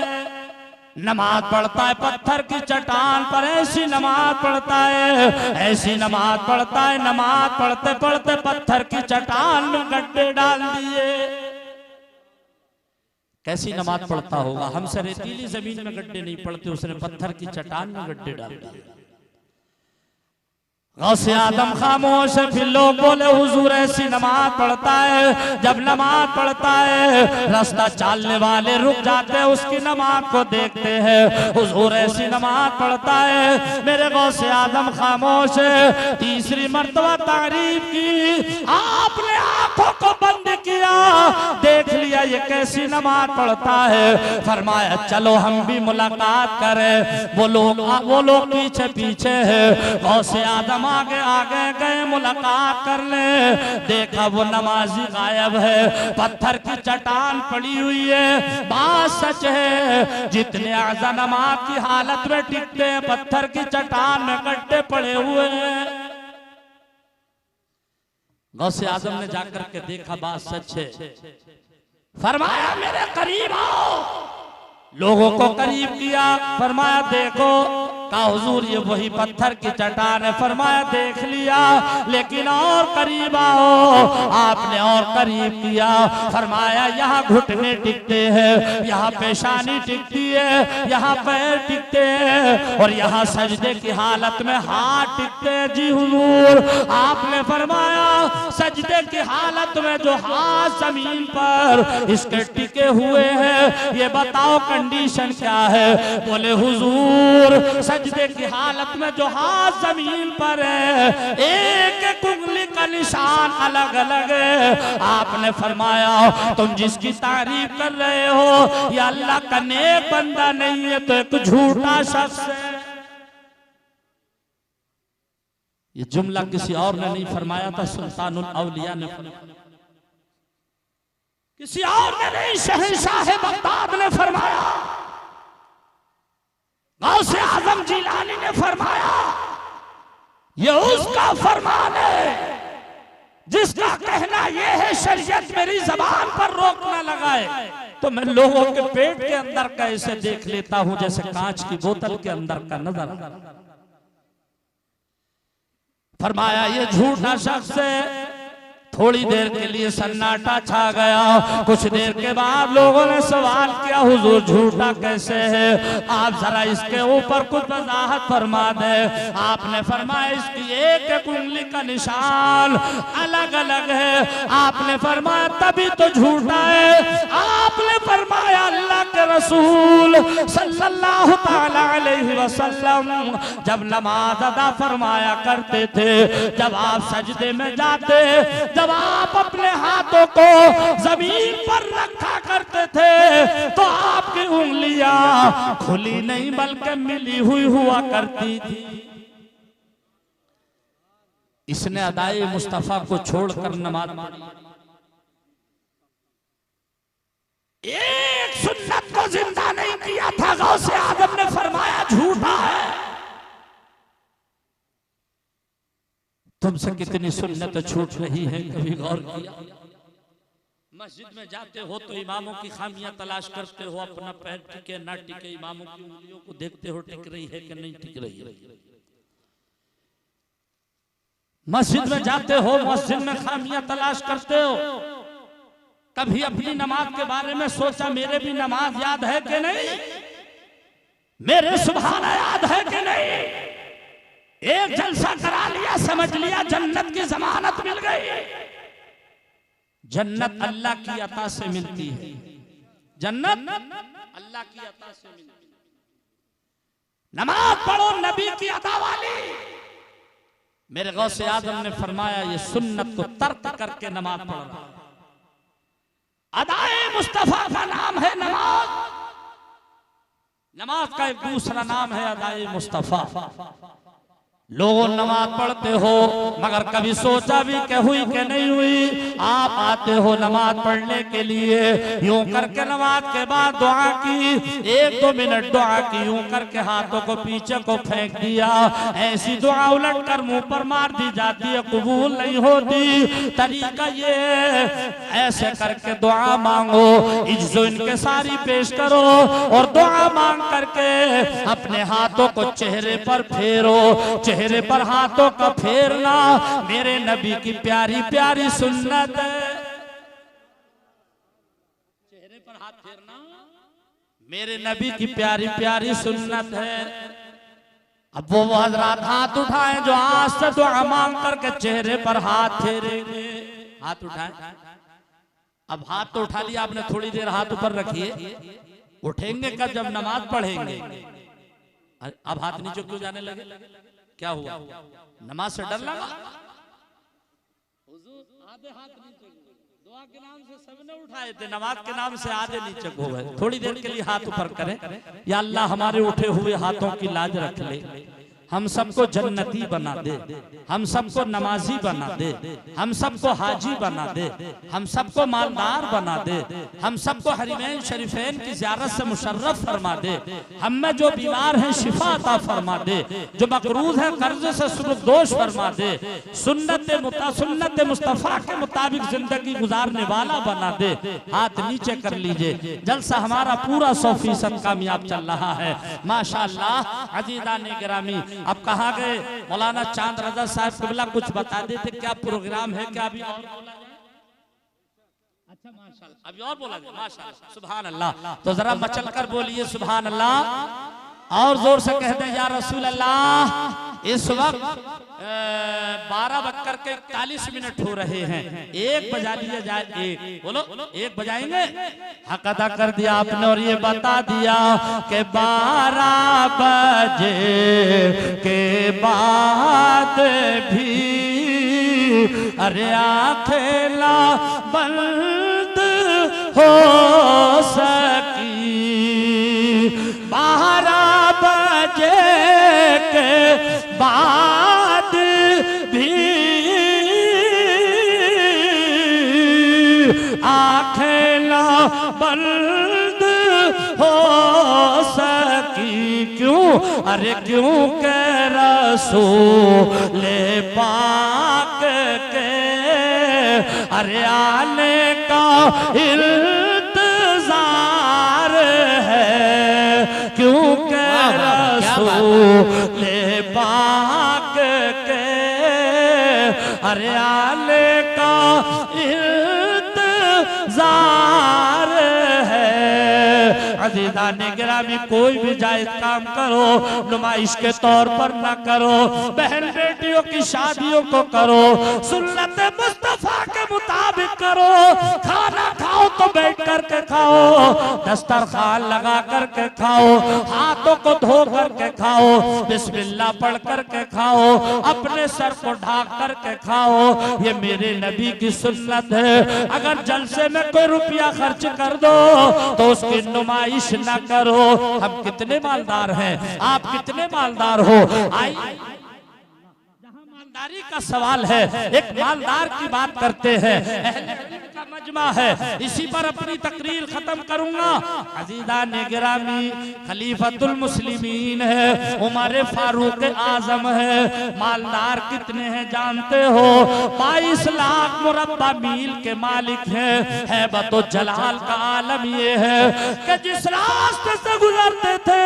Speaker 1: नमाज पढ़ता है पत्थर की चट्टान पर, ऐसी नमाज पढ़ता है, ऐसी नमाज पढ़ता है, नमाज पढ़ते पढ़ते पत्थर की चट्टान में गड्ढे डाल दिए। कैसी नमाज पढ़ता होगा? हमसे रेतीली जमीन में गड्ढे नहीं पड़ते, उसने पत्थर की चट्टान में गड्ढे डाल दिए। गौसे आदम खामोश है, फिर लोग बोले हुजूर ऐसी नमाज पढ़ता है। जब नमाज पढ़ता है रास्ता चलने वाले रुक जाते हैं, उसकी नमाज को देखते हैं। हुजूर ऐसी नमाज पढ़ता है। मेरे गौसे आदम खामोश है। तीसरी मर्तबा तारीफ की, आपने आंखों को बंद किया, देख लिया ये कैसी नमाज पढ़ता है। फरमाया चलो हम भी मुलाकात करें। वो लोग पीछे पीछे है, गौसे आदम आगे आगे गए मुलाकात कर ले। देखा वो नमाजी गायब है, पत्थर की चट्टान पड़ी हुई है। बात सच है, जितने आज़ा नमाज की हालत में टिकते हैं, पत्थर की चट्टान में गड्ढे पड़े हुए हैं। गौसे आजम ने जाकर के देखा बात सच है। फरमाया मेरे करीब आओ। लोगों को करीब किया, फरमाया देखो। कहा हुजूर ये वही पत्थर की चट्टान है। फरमाया देख लिया, लेकिन और करीब आओ। आपने और करीब किया, फरमाया यहाँ घुटने टिकते हैं, यहाँ पेशानी टिकती है, यहाँ पैर टिकते हैं और यहाँ सजदे की हालत में हाथ टिकते हैं। जी हुजूर, आपने फरमाया सजदे की हालत में जो हाथ जमीन पर इसके टिके हुए हैं, ये बताओ कंडीशन क्या है? बोले हुजूर सजदे की हालत में जो हाथ जमीन पर है, एक एक उंगली का निशान अलग अलग है। आपने फरमाया तुम जिसकी तारीफ कर रहे हो ये अल्लाह का नेक बंदा नहीं है, तो एक झूठा शख्स है। ये जुमला किसी और ने नहीं फरमाया था, सुल्तानुल औलिया ने फरमाया, किसी और ने नहीं, शहंशाह बगदाद ने फरमाया। गौसे आज़म ने फरमाया ये उसका फरमान है जिसका कहना ये है शरीयत मेरी जबान पर रोक न लगाए तो मैं लोगों के पेट के अंदर का ऐसे देख लेता हूं जैसे कांच की बोतल के अंदर का नजर। फरमाया ये झूठा शख्स है। थोड़ी देर के लिए सन्नाटा छा गया। कुछ देर के बाद लोगों ने सवाल किया हुजूर झूठा कैसे है, आप जरा इसके ऊपर कुछ वजाहत फरमा दे। आपने फरमाया इसकी एक एक उंगली का निशान अलग अलग है। आपने फरमाया तभी तो झूठा है। आपने फरमाया अल्लाह के रसूल सल्लल्लाहु ताला अलैहि वसल्लम जब नमाज अदा फरमाया करते थे, जब आप सजदे में जाते, जब आप अपने हाथों को जमीन पर रखा करते थे तो आपकी उंगलियां खुली नहीं बल्कि मिली हुई हुआ करती थी। इसने अदाए मुस्तफा को छोड़कर नमाज पढ़ी। एक सुन्नत को जिंदा नहीं किया था। गौसे आदम ने फरमाया झूठा है। तुमसे कितनी सुन्नत छूट रही है, कभी गौर किया? मस्जिद में जाते हो तो इमामों की खामियां तलाश करते हो, अपना पैर टिके ना टिके, इमामों की उंगलियों को देखते हो टिक रही है कि नहीं टिक रही है। मस्जिद में जाते हो, मस्जिद में खामियां तलाश करते हो। कभी अपनी नमाज के बारे में सोचा मेरे भी नमाज याद है कि नहीं, मेरे सुभान याद है कि नहीं? एक जलसा करा लिया, समझ लिया जन्नत की जमानत मिल गई। जन्नत अल्लाह की अता से मिलती है। जन्नत अल्लाह की अता से मिलती है। नमाज पढ़ो नबी की अता वाली। मेरे गौसे आजम ने फरमाया ये सुन्नत को तर्क करके नमाज पढ़ रहा। अदाए मुस्तफा का नाम है नमाज। नमाज का एक दूसरा नाम है अदाए मुस्तफा। लोगों नमाज पढ़ते हो मगर कभी सोचा भी कि हुई कि नहीं हुई। आप आते हो नमाज पढ़ने के लिए, यूं करके नमाज के बाद दुआ की, 1-2 मिनट दुआ की, यूं करके हाथों को पीछे को फेंक दिया। ऐसी दुआ उलट कर मुंह पर मार दी जाती है, कबूल नहीं होती। तरीका ये ऐसे करके दुआ मांगो, इज्जो इनके सारी पेश करो और दुआ मांग करके अपने हाथों को चेहरे पर फेरो। चेहरे पर हाथों का फेरना मेरे नबी की प्यारी प्यारी सुन्नत है। चेहरे पर हाथ फेरना मेरे नबी की प्यारी प्यारी सुन्नत है। अब वो हजरात हाथ उठाएं जो आज से दुआ मांग करके चेहरे पर हाथ फेरेंगे। हाथ उठाएं। अब हाथ तो उठा लिया आपने, थोड़ी देर हाथ ऊपर रखिए। उठेंगे कब? जब नमाज पढ़ेंगे। अब हाथ नीचे क्यों जाने लगे? क्या हुआ? नमाज से डर लगा? हुजूर आधे हाथ नीचे, दुआ के नाम से सबने उठाए थे, नमाज के नाम से आधे नीचे हो गए। थोड़ी देर के लिए हाथ ऊपर करें। या अल्लाह हमारे उठे हुए हाथों की लाज रख ले, हम सबको जन्नती बना दे, हम सबको नमाजी बना दे, हम सबको हाजी बना दे, हम सबको मालदार बना दे, हम सबको हरीमैन शरीफैन की ज़ियारत से मुशर्रफ फरमा दे। हम में जो बीमार हैं शिफा अता फरमा दे, जो मकरूज हैं कर्ज से सुरुदोष फरमा दे। सुन्नत मुस्तफ़ा के मुताबिक जिंदगी गुजारने वाला बना दे। हाथ नीचे कर लीजिए। जलसा हमारा पूरा 100% कामयाब चल रहा है माशाअल्लाह। अजीज़ान गिरामी, अब कहाँ गए मौलाना चांद रजा साहब क़िबला? कुछ बता देते क्या प्रोग्राम है? क्या अभी और बोला जाए? अच्छा माशाअल्लाह, अभी और बोला जाए। माशाअल्लाह, सुभान अल्लाह। तो जरा मचल कर बोलिए सुभान अल्लाह, और जोर से कह दें या रसूल अल्लाह। इस वक्त 12:41 हो रहे हैं। 1 बजा लिया जाए। 1 बोलो, 1 बजाएंगे। हक अदा कर दिया आपने और ये बता दिया कि 12 बजे के बाद भी अरे आँखें ना बंद हो सकी। 12 बजे के बाद भी आँखें ना बंद हो सकी। क्यों? अरे क्यों के रसूल पाक के अरे आने का इंतजार है, क्यों के रसूल पाक के अरे आने का इंतजार है। अज़ीज़ाने गिरामी कोई भी जायज़ काम करो नुमाइश के तौर पर न करो, बहन बेटियों की शादियों को करो सुन्नत मुस्तफा के मुताबिक करो। खाना खाओ तो बैठ कर के खाओ, दस्तरखान लगा कर के खाओ, हाथों को धो कर के खाओ, बिस्मिल्लाह पढ़ कर के खाओ, अपने सर को ढाक कर के खाओ। ये मेरे नबी की सुन्नत है। अगर जलसे में कोई रुपया खर्च कर दो तो उसकी नुमाइश न करो। हम कितने मालदार हैं, आप कितने मालदार हो? आई जहां मालदारी का सवाल है एक मालदार की बात करते हैं, अहले इल्म का मजमा है। इसी पर अपनी तकरीर खत्म करूंगा। अज़ीज़ाने गिरामी खलीफतुल मुस्लिमीन है, उमर फारूक आजम है। मालदार कितने हैं जानते हो? 22 लाख मुरब्बा मील के मालिक हैं। हैबत व जलाल का आलम ये है कि जिस रास्ते से गुजरते थे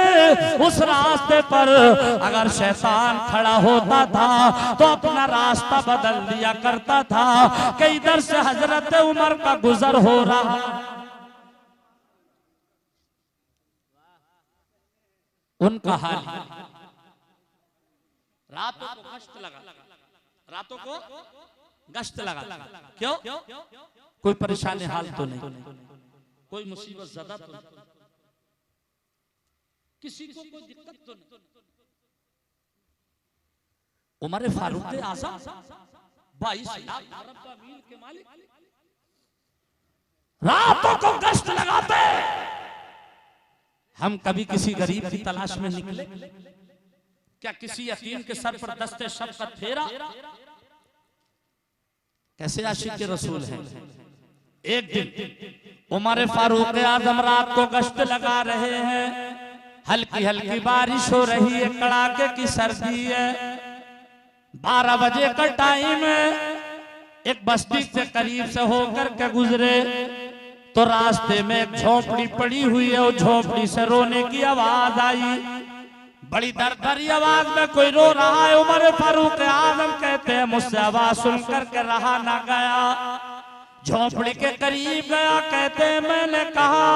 Speaker 1: उस रास्ते पर अगर शैतान खड़ा होता था तो अपना रास्ता बदल दिया करता था कि इधर से हजरत उमर का गुजर हो रहा। उनका हाल रातों को गश्त लगा, रातों को गश्त लगा। क्यों? कोई परेशानी हाल तो नहीं, कोई मुसीबत ज़दा तो नहीं, किसी को कोई दिक्कत तो नहीं। उमर फारूक आज़म 22 लाख मुरब्बा मील के मालिक रातों को गश्त लगाते। हम कभी किसी गरीब की तलाश में निकले क्या? किसी यतीम के सर पर दस्ते शफ़क़त फेरा? कैसे आशिक के रसूल हैं। एक दिन उमर फारूक आज़म रात को गश्त लगा रहे हैं, हल्की हल्की बारिश हो रही है, कड़ाके की सर्दी है। 12 बजे का टाइम है। एक बस्ती से करीब से होकर के गुजरे तो रास्ते में एक झोपड़ी पड़ी हुई है। वो झोपड़ी से रोने की आवाज आई, बड़ी दरदरी आवाज में कोई रो रहा है। उमर फारूक आजम कहते हैं मुझसे आवाज सुनकर के रहा ना गया, झोपड़ी के करीब गया। कहते हैं मैंने कहा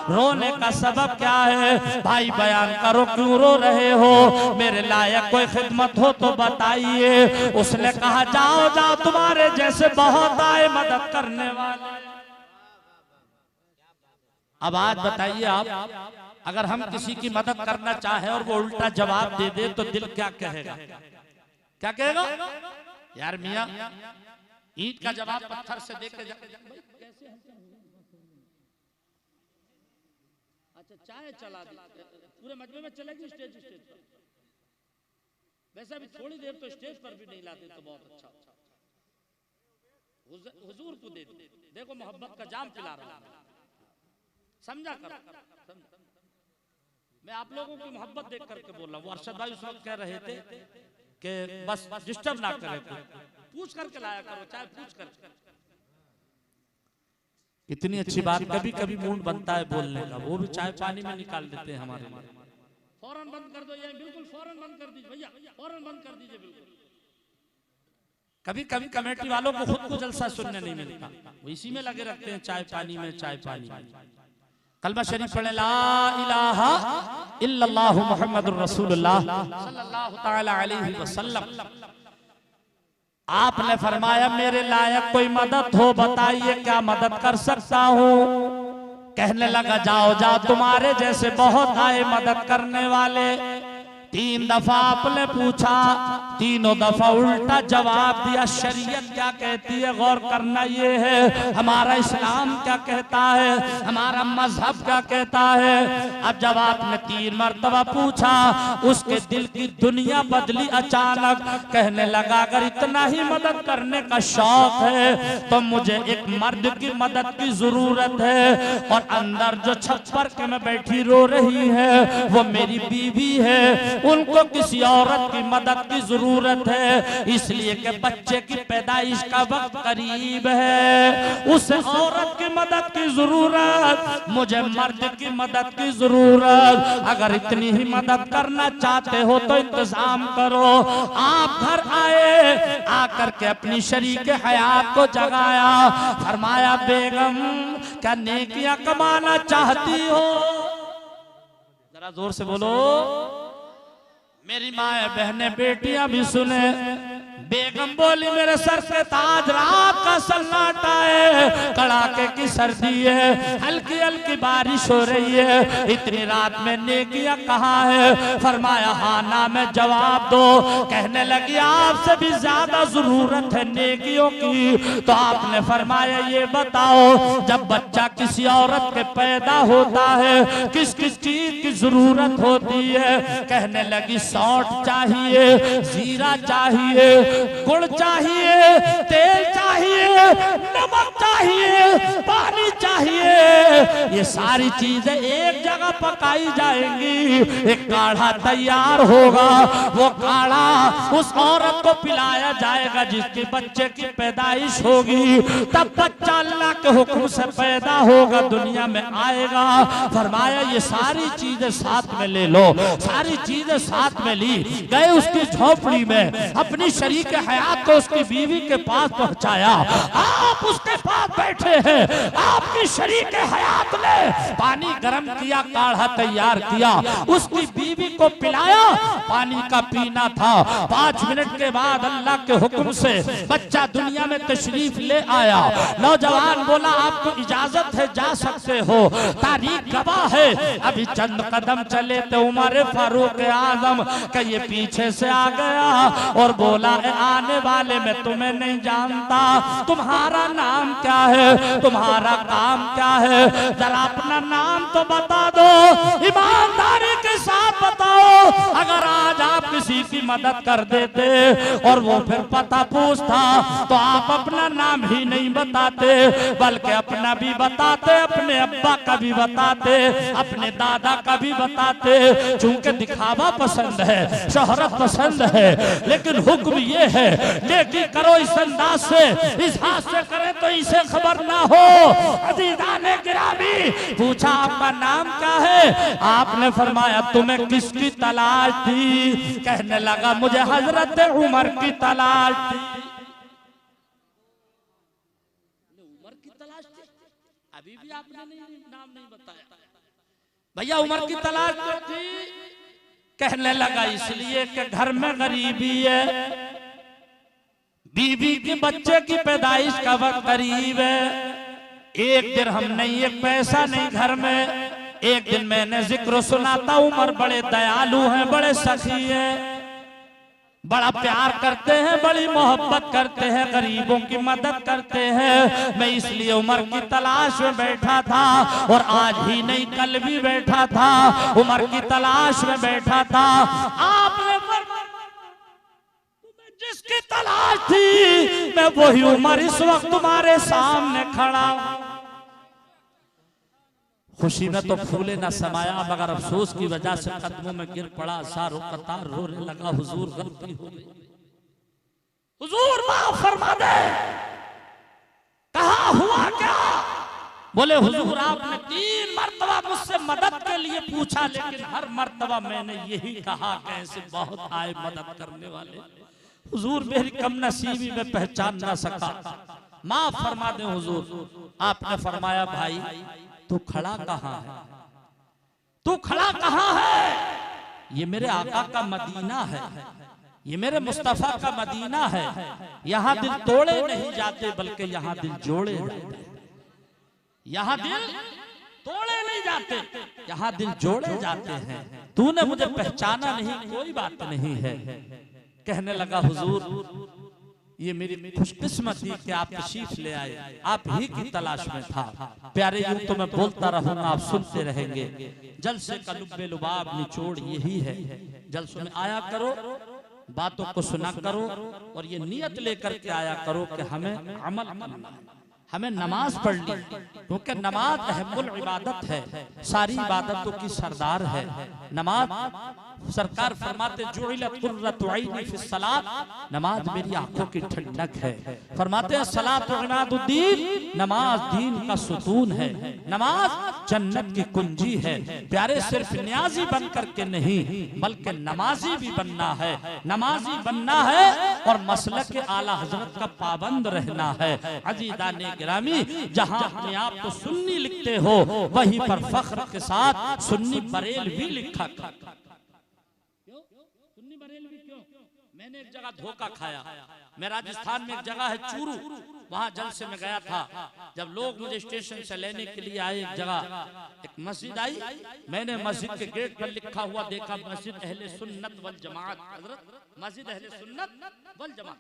Speaker 1: रोने का सबब क्या है? भाई बयान करो, क्यों रो रहे हो? मेरे लायक कोई खिदमत हो तो बताइए। उसने कहा जाओ जाओ, तुम्हारे जैसे बहुत आए मदद करने वाले। अब आज बताइए आप, अगर हम किसी की मदद करना चाहें और वो उल्टा जवाब दे दे तो दिल क्या कहेगा? क्या कहेगा? यार मियां ईंट का जवाब पत्थर से दे के अच्छा चाय चला दी, पूरे मजमे में चलेगी स्टेज पर। वैसे भी थोड़ी देर तो स्टेज पर भी नहीं लाते तो बहुत अच्छा। हुजूर को दे देखो मोहब्बत का जाम पिला रहा हूं, समझा करो। मैं आप लोगों की मोहब्बत देख करके बोल रहा हूँ। अरशद भाई उस वक्त कह रहे थे कि बस डिस्टर्ब ना करे, पूछ करके लाया करो, चाहे पूछ कर। इतनी अच्छी बात, कभी कभी मूड बनता है बोलने का, वो भी चाय पानी में निकाल देते हैं हमारे लिए। फौरन बंद कर दो, ये बिल्कुल फौरन बंद कर दीजिए भैया, फौरन बंद कर दीजिए बिल्कुल। कभी कभी कमेटी वालों को खुद को जलसा सुनने नहीं मिलता, वो इसी में लगे रखते हैं चाय पानी में, चाय पानी में। कलमा शरीफ पढ़े ला इलाहा इल्लल्लाहु मुहम्मदुर रसूलुल्लाह सल्लल्लाहु तआला अलैहि वसल्लम। आपने फरमाया मेरे लायक कोई मदद हो बताइए, क्या मदद कर सकता हूँ? कहने लगा जाओ जाओ, तुम्हारे जैसे बहुत आए मदद करने वाले। 3 दफा आपने पूछा, तीनों दफा उल्टा जवाब दिया। शरीयत क्या कहती है गौर करना ये है, हमारा इस्लाम क्या कहता है, हमारा मजहब क्या कहता है। अब जब आपने 3 मरतबा पूछा, उसके दिल की दुनिया बदली अचानक। कहने लगा अगर इतना ही मदद करने का शौक है तो मुझे एक मर्द की मदद की जरूरत है, और अंदर जो छप्पर के में बैठी रो रही है वो मेरी बीवी है, उनको किसी औरत की मदद की जरूरत है, इसलिए कि बच्चे की पैदाइश का वक्त करीब है। उस औरत की मदद की जरूरत, मुझे मर्द की मदद की जरूरत। अगर इतनी ही मदद करना चाहते हो तो इंतजाम करो। आप घर आए, आकर के अपनी शरीक हयात को जगाया, फरमाया बेगम क्या नेकियां कमाना चाहती हो? जरा जोर से बोलो, मेरी माए बहने बेटियां भी सुने। बेगम बोली मेरे सर से ताज रात का सन्नाटा है, कड़ाके की सर्दी है, हल्की हल्की बारिश हो रही है, इतनी रात में नेकियां कहाँ है? फरमाया हाँ ना में जवाब दो। कहने लगी आपसे भी ज्यादा जरूरत है नेकियों की। तो आपने फरमाया ये बताओ जब बच्चा किसी औरत के पैदा होता है किस किस चीज की जरूरत होती है? कहने लगी सौंठ चाहिए, जीरा चाहिए, गुड़ चाहिए, तेल चाहिए, नमक चाहिए, पानी चाहिए। ये सारी चीजें एक जगह पकाई जाएंगी, एक काढ़ा तैयार होगा। वो काढ़ा उस औरत को पिलाया जाएगा जिसके बच्चे की पैदाइश होगी। तब बच्चा अल्लाह के हुक्म से पैदा होगा, दुनिया में आएगा। फरमाया ये सारी चीजें साथ में ले लो। सारी चीजें साथ में ली, गए उसकी झोपड़ी में, अपनी शरीक हयात को उसकी बीवी के पास पहुंचाया। आप उसके पास बैठे हैं, आपकी शरीक हयात ने पानी गर्म किया, काढ़ा तैयार किया, उसकी बीवी को पिलाया। पानी का पीना था। 5 मिनट के बाद अल्लाह के हुक्म से बच्चा दुनिया में तशरीफ ले आया। नौजवान बोला आपको इजाजत है, जा सकते हो। तारीख गवाह है, अभी चंद कदम चले तो उमर फारूक आजम का ये पीछे से आ गया और बोला आने वाले में तुम्हें नहीं जानता, तुम्हारा नाम क्या है, तुम्हारा काम क्या है, जरा अपना नाम तो बता दो, ईमानदारी के साथ बताओ। अगर आज आप किसी की मदद कर देते और वो फिर पता पूछता तो आप अपना नाम ही नहीं बताते बल्कि अपना भी बताते, अपने अब्बा का भी बताते, अपने दादा का भी बताते। चूंकि दिखावा पसंद है, शोहरत पसंद है, लेकिन हुक्म ये है नेकी करो इस अंदाज से, इस हाथ से करें तो इसे खबर ना हो। अजीज़ाने गिरामी, पूछा आपका नाम क्या है? आपने फरमाया तुम्हें किसकी तलाश थी? कहने लगा मुझे हजरत उमर की तलाश थी। उमर की तलाश थी? अभी भी आपने नाम नहीं बताया। भैया उमर की तलाश क्यों थी? कहने लगा इसलिए कि घर में गरीबी है, बीवी के बच्चे की पैदाइश का वक्त करीब है, एक दिरहम नहीं, एक पैसा नहीं घर में। एक दिन मैंने जिक्र सुना था, उमर बड़े दयालु हैं, बड़े सखी हैं, बड़ा प्यार करते हैं, बड़ी मोहब्बत करते हैं, गरीबों की मदद करते हैं। मैं इसलिए उमर की तलाश में बैठा था और आज ही नहीं कल भी बैठा था, उमर की तलाश में बैठा था। आपने जिसकी तलाश थी मैं वही उमर इस वक्त तुम्हारे सामने खड़ा। खुशी में तो फूले न समाया, मगर अफसोस की वजह से कदमों में गिर पड़ा, सारों कतार रोने लगा। हुजूर गलती हो गई, हुजूर माफ फरमा दे। कहा हुआ क्या? बोले हुजूर आपने 3 मर्तबा मुझसे मदद के लिए पूछा, लेकिन हर मर्तबा मैंने यही कहा कि ऐसे बहुत आए मदद करने वाले, हुजूर मेरी कम नसीबी में पहचान ना सका, माफ फरमा दे हुजूर। आपने फरमाया भाई तू खड़ा कहाँ है? तू खड़ा कहाँ है? ये मेरे आका का मदीना है, ये मेरे मुस्तफा का मदीना है। यहाँ दिल तोड़े नहीं जाते बल्कि यहाँ दिल जोड़े जाते हैं। यहाँ दिल तोड़े नहीं जाते, यहाँ दिल जोड़े जाते हैं। तूने मुझे पहचाना नहीं, कोई बात नहीं है। कहने लगा हुजूर ये मेरी खुशकिस्मती कि आप तशरीफ ले आए, आप ही की तलाश में था। प्यारे यूं तो मैं बोलता रहूंगा, आप सुनते रहेंगे। जलसे का लुब्बे लुबाब निचोड़ यही है, जलसों में आया करो, बातों को सुना करो और ये नियत लेकर के आया करो कि हमें अमल करना है, हमें नमाज पढ़नी, क्योंकि नमाज अहमुल इबादत है, सारी इबादतों की सरदार है नमाज। सरकार फरमाते जुइलत कुर्रतु ऐनी फी सलात, नमाज मेरी आंखों की ठंडक है। फरमाते हैं सलात इमादुद्दीन, नमाज दीन का सुतून है, नमाज जन्नत की कुंजी है। प्यारे सिर्फ न्याजी बन करके नहीं बल्कि नमाजी भी बनना है, नमाजी बनना है और मसलक के आला हजरत का पाबंद रहना है। अजीज़ाने गिरामी, जहां अपने आप को सुन्नी लिखते हो वहीं पर फख्र के साथ सुन्नी बरेलवी लिखा। सुन्नी बरेलवी क्यों? मैंने एक जगह धोखा खाया। मैं राजस्थान में एक जगह है चूरू, वहां जलसे में गया था। जब लोग मुझे स्टेशन से लेने के लिए आए, एक जगह एक मस्जिद आई, मैंने मस्जिद के गेट पर लिखा हुआ देखा मस्जिद अहले सुन्नत वल जमात, हजरत मस्जिद अहले सुन्नत वल जमात।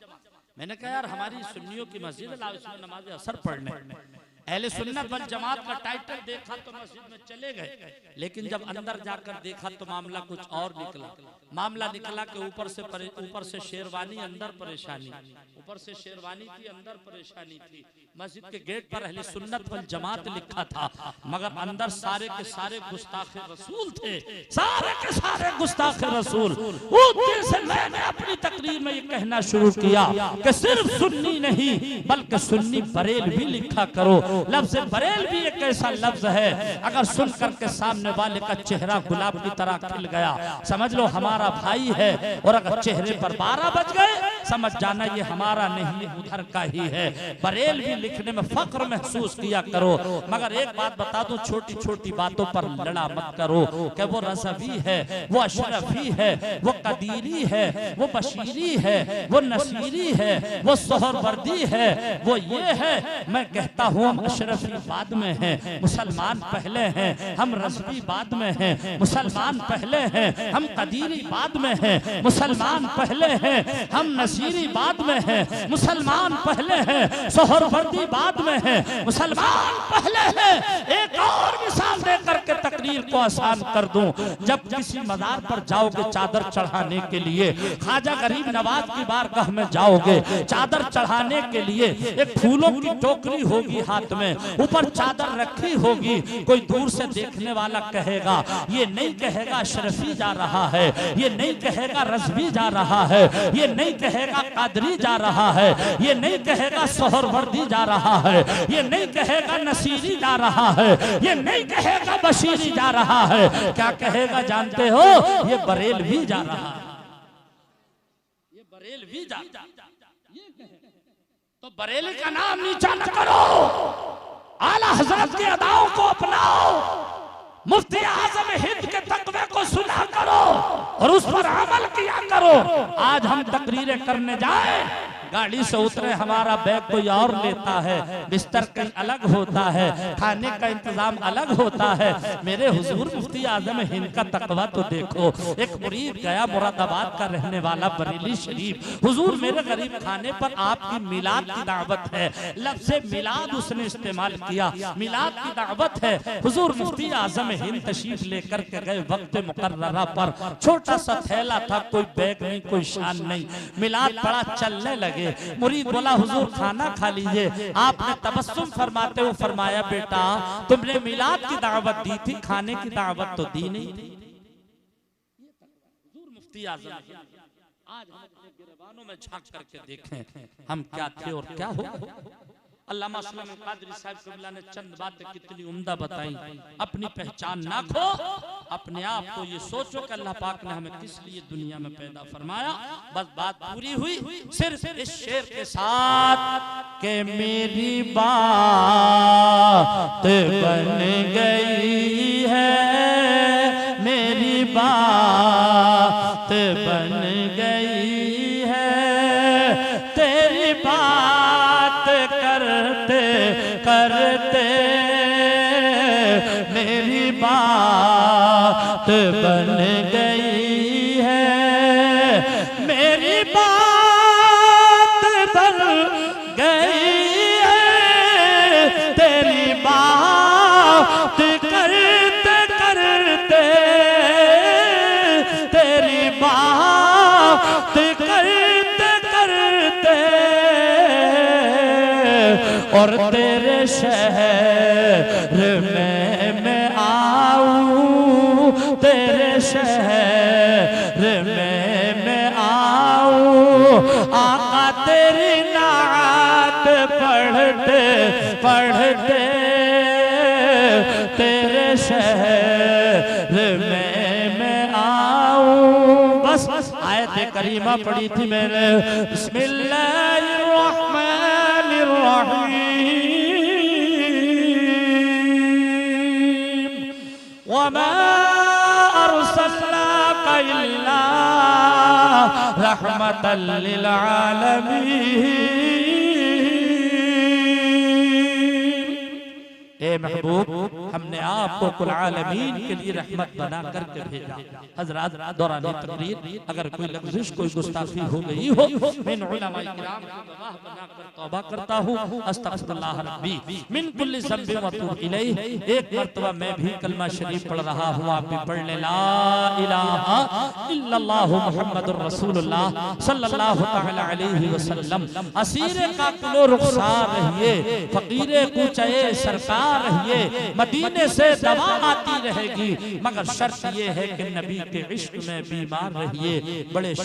Speaker 1: मैंने कहा यार हमारी सुन्नियों की मस्जिद है, इसमें नमाज असर पढ़ने। अहले सुन्नत वल जमात का टाइटल देखा तो मस्जिद में चले गए, लेकिन जब अंदर जाकर देखा तो मामला कुछ और निकला। मामला निकला कि ऊपर से शेरवानी, अंदर परेशानी, ऊपर से शेरवानी थी, अंदर परेशानी थी। मस्जिद के गेट पर अहले सुन्नत वल जमात लिखा था, मगर अंदर सारे के सारे गुस्ताखे रसूल थे, सारे के सारे गुस्ताखे रसूल। उस दिन से मैंने अपनी तकरीर में ये कहना शुरू किया कि सिर्फ सुन्नी नहीं बल्कि सुन्नी बरेलवी लिखा करो। लफ्ज़ बरेलवी एक ऐसा लफ्ज है, अगर सुन करके सामने वाले का चेहरा गुलाब की तरह खिल गया समझ लो हमारा भाई है, और अगर चेहरे पर 12 बज गए समझ जाना ये हमारा नहीं उधर का ही है। बरेलवी लिखने में फख्र महसूस किया करो। मगर एक बात बता दूं, छोटी छोटी बातों पर लड़ा मत करो कि वो रज़वी है, वो अशरफी है, वो कदीरी है, वो बशीरी है, वो नसीरी है, वो सोहरवर्दी है, वो ये है। मैं कहता हूँ अशरफी बाद में है, मुसलमान पहले हैं, हम रज़वी बाद में हैं, मुसलमान पहले हैं, हम कदीरी बाद में हैं, मुसलमान पहले हैं, हम नसीरी बाद में हैं, मुसलमान पहले हैं, सोहरवर्दी बाद में हैं, मुसलमान पहले हैं। एक और मिसाल देकर के तकरीर को आसान कर दूं, जब किसी मज़ार पर जाओगे चादर चढ़ाने के लिए, ख्वाजा गरीब नवाज की बारगाह में जाओगे, चादर चढ़ाने के लिए एक फूलों की टोकरी होगी हाथ में, ऊपर चादर रखी होगी। कोई दूर से देखने वाला कहेगा, ये नहीं कहेगा अशरफी जा रहा है, ये नहीं कहेगा रज़वी जा रहा है, ये नहीं कहेगा कादरी जा रहा है, ये नहीं कहेगा सोहरवर्दी जा रहा है, ये नहीं कहेगा नसीरी जा रहा है, ये नहीं कहेगा बशीरी जा रहा है। क्या कहेगा जानते हो? ये बरेलवी जा रहा है, ये बरेलवी जा रहा है। तो बरेली का नाम नीचा न करो, आला हजरत की अदाओं को अपनाओ, मुफ्ती आजम हिंद के तकवे को सुना करो और उस पर अमल किया करो। आज हम तकरीरें करने जाए, गाड़ी से उतरे हमारा बैग कोई और लेता है, बिस्तर कहीं अलग होता है, खाने का इंतजाम अलग होता है। मेरे हुजूर मुफ्ती आजम हिंद का तकवा तो देखो। एक मुरीद गया मुरादाबाद का रहने वाला बरेली शरीफ, हुजूर मेरे गरीब खाने पर आपकी मिलाद की दावत है। लफ्ज़ मिलाद उसने इस्तेमाल किया, मिलाद की दावत है। हुजूर मुफ्ती आजम हिंद तशरीफ लेकर के गए, वक्त मुकर्ररा पर छोटा सा थैला था, कोई बैग नहीं, कोई शान नहीं। मिलाद पड़ा, चलने लगे। मुरीद बोला हुजूर खाना खा लीजिए। आपने तबस्सुम फरमाते हुए फरमाया, बेटा तुमने मिलाद की दावत दी थी, खाने की दावत तो दी नहीं थी। हुजूर मुफ्ती आजम आज हम अपने गिरबानों में झांक करके देखें हम क्या थे और क्या हो। अल्लामा सुलेमान कादरी साहब क़िबला ने चंद बातें कितनी उम्दा बताई। अपनी पहचान ना खो, अपने आप को ये सोचो कि अल्लाह पाक ने हमें किस लिए दुनिया में पैदा फरमाया। बस बात पूरी हुई सिर्फ इस शेर के साथ कि मेरी बात बन गई है, मेरी बात बन गई है, तेरी बात करते करते मेरी बात बन और तेरे शहर में मैं आऊं, तेरे शहर में मैं आऊं, आका तेरी नात पढ़ते पढ़ते तेरे शहर में मैं आऊं। बस आयत करीमा पढ़ी थी मैंने, बिस्मिल्लाहिर्रहमानिर्रहीम, वमा अर्सलनाका इल्ला रहमतल लिल आलमीन। ए महबूब, हमने आपको कुल आलमीन के लिए रहमत बना करके भेजा। हजरात दौरान तकरीर अगर कोई लफ्ज़िश कोई गुस्ताखी हो गई हो, मैं उलमाए किराम को गवाह बनाकर तौबा करता हूँ, अस्तगफिरुल्लाह रब्बी मिन कुल्ली ज़ंबिन व अतूबु इलैह। एक मर्तबा मैं भी कलमा शरीफ पढ़ रहा हूँ, आप भी पढ़ लें, ला इलाहा इल्लल्लाह मुहम्मदुर रसूलुल्लाह सल्लल्लाहु तआला अलैहि वसल्लम। असीरे का कुलो रुखसार रहिए, फकीरे कूचे सरकार रहिए, मदीने से दवा आती रहेगी, मगर शर्त ये है कि नबी के इश्क में बीमार रहिए। बड़े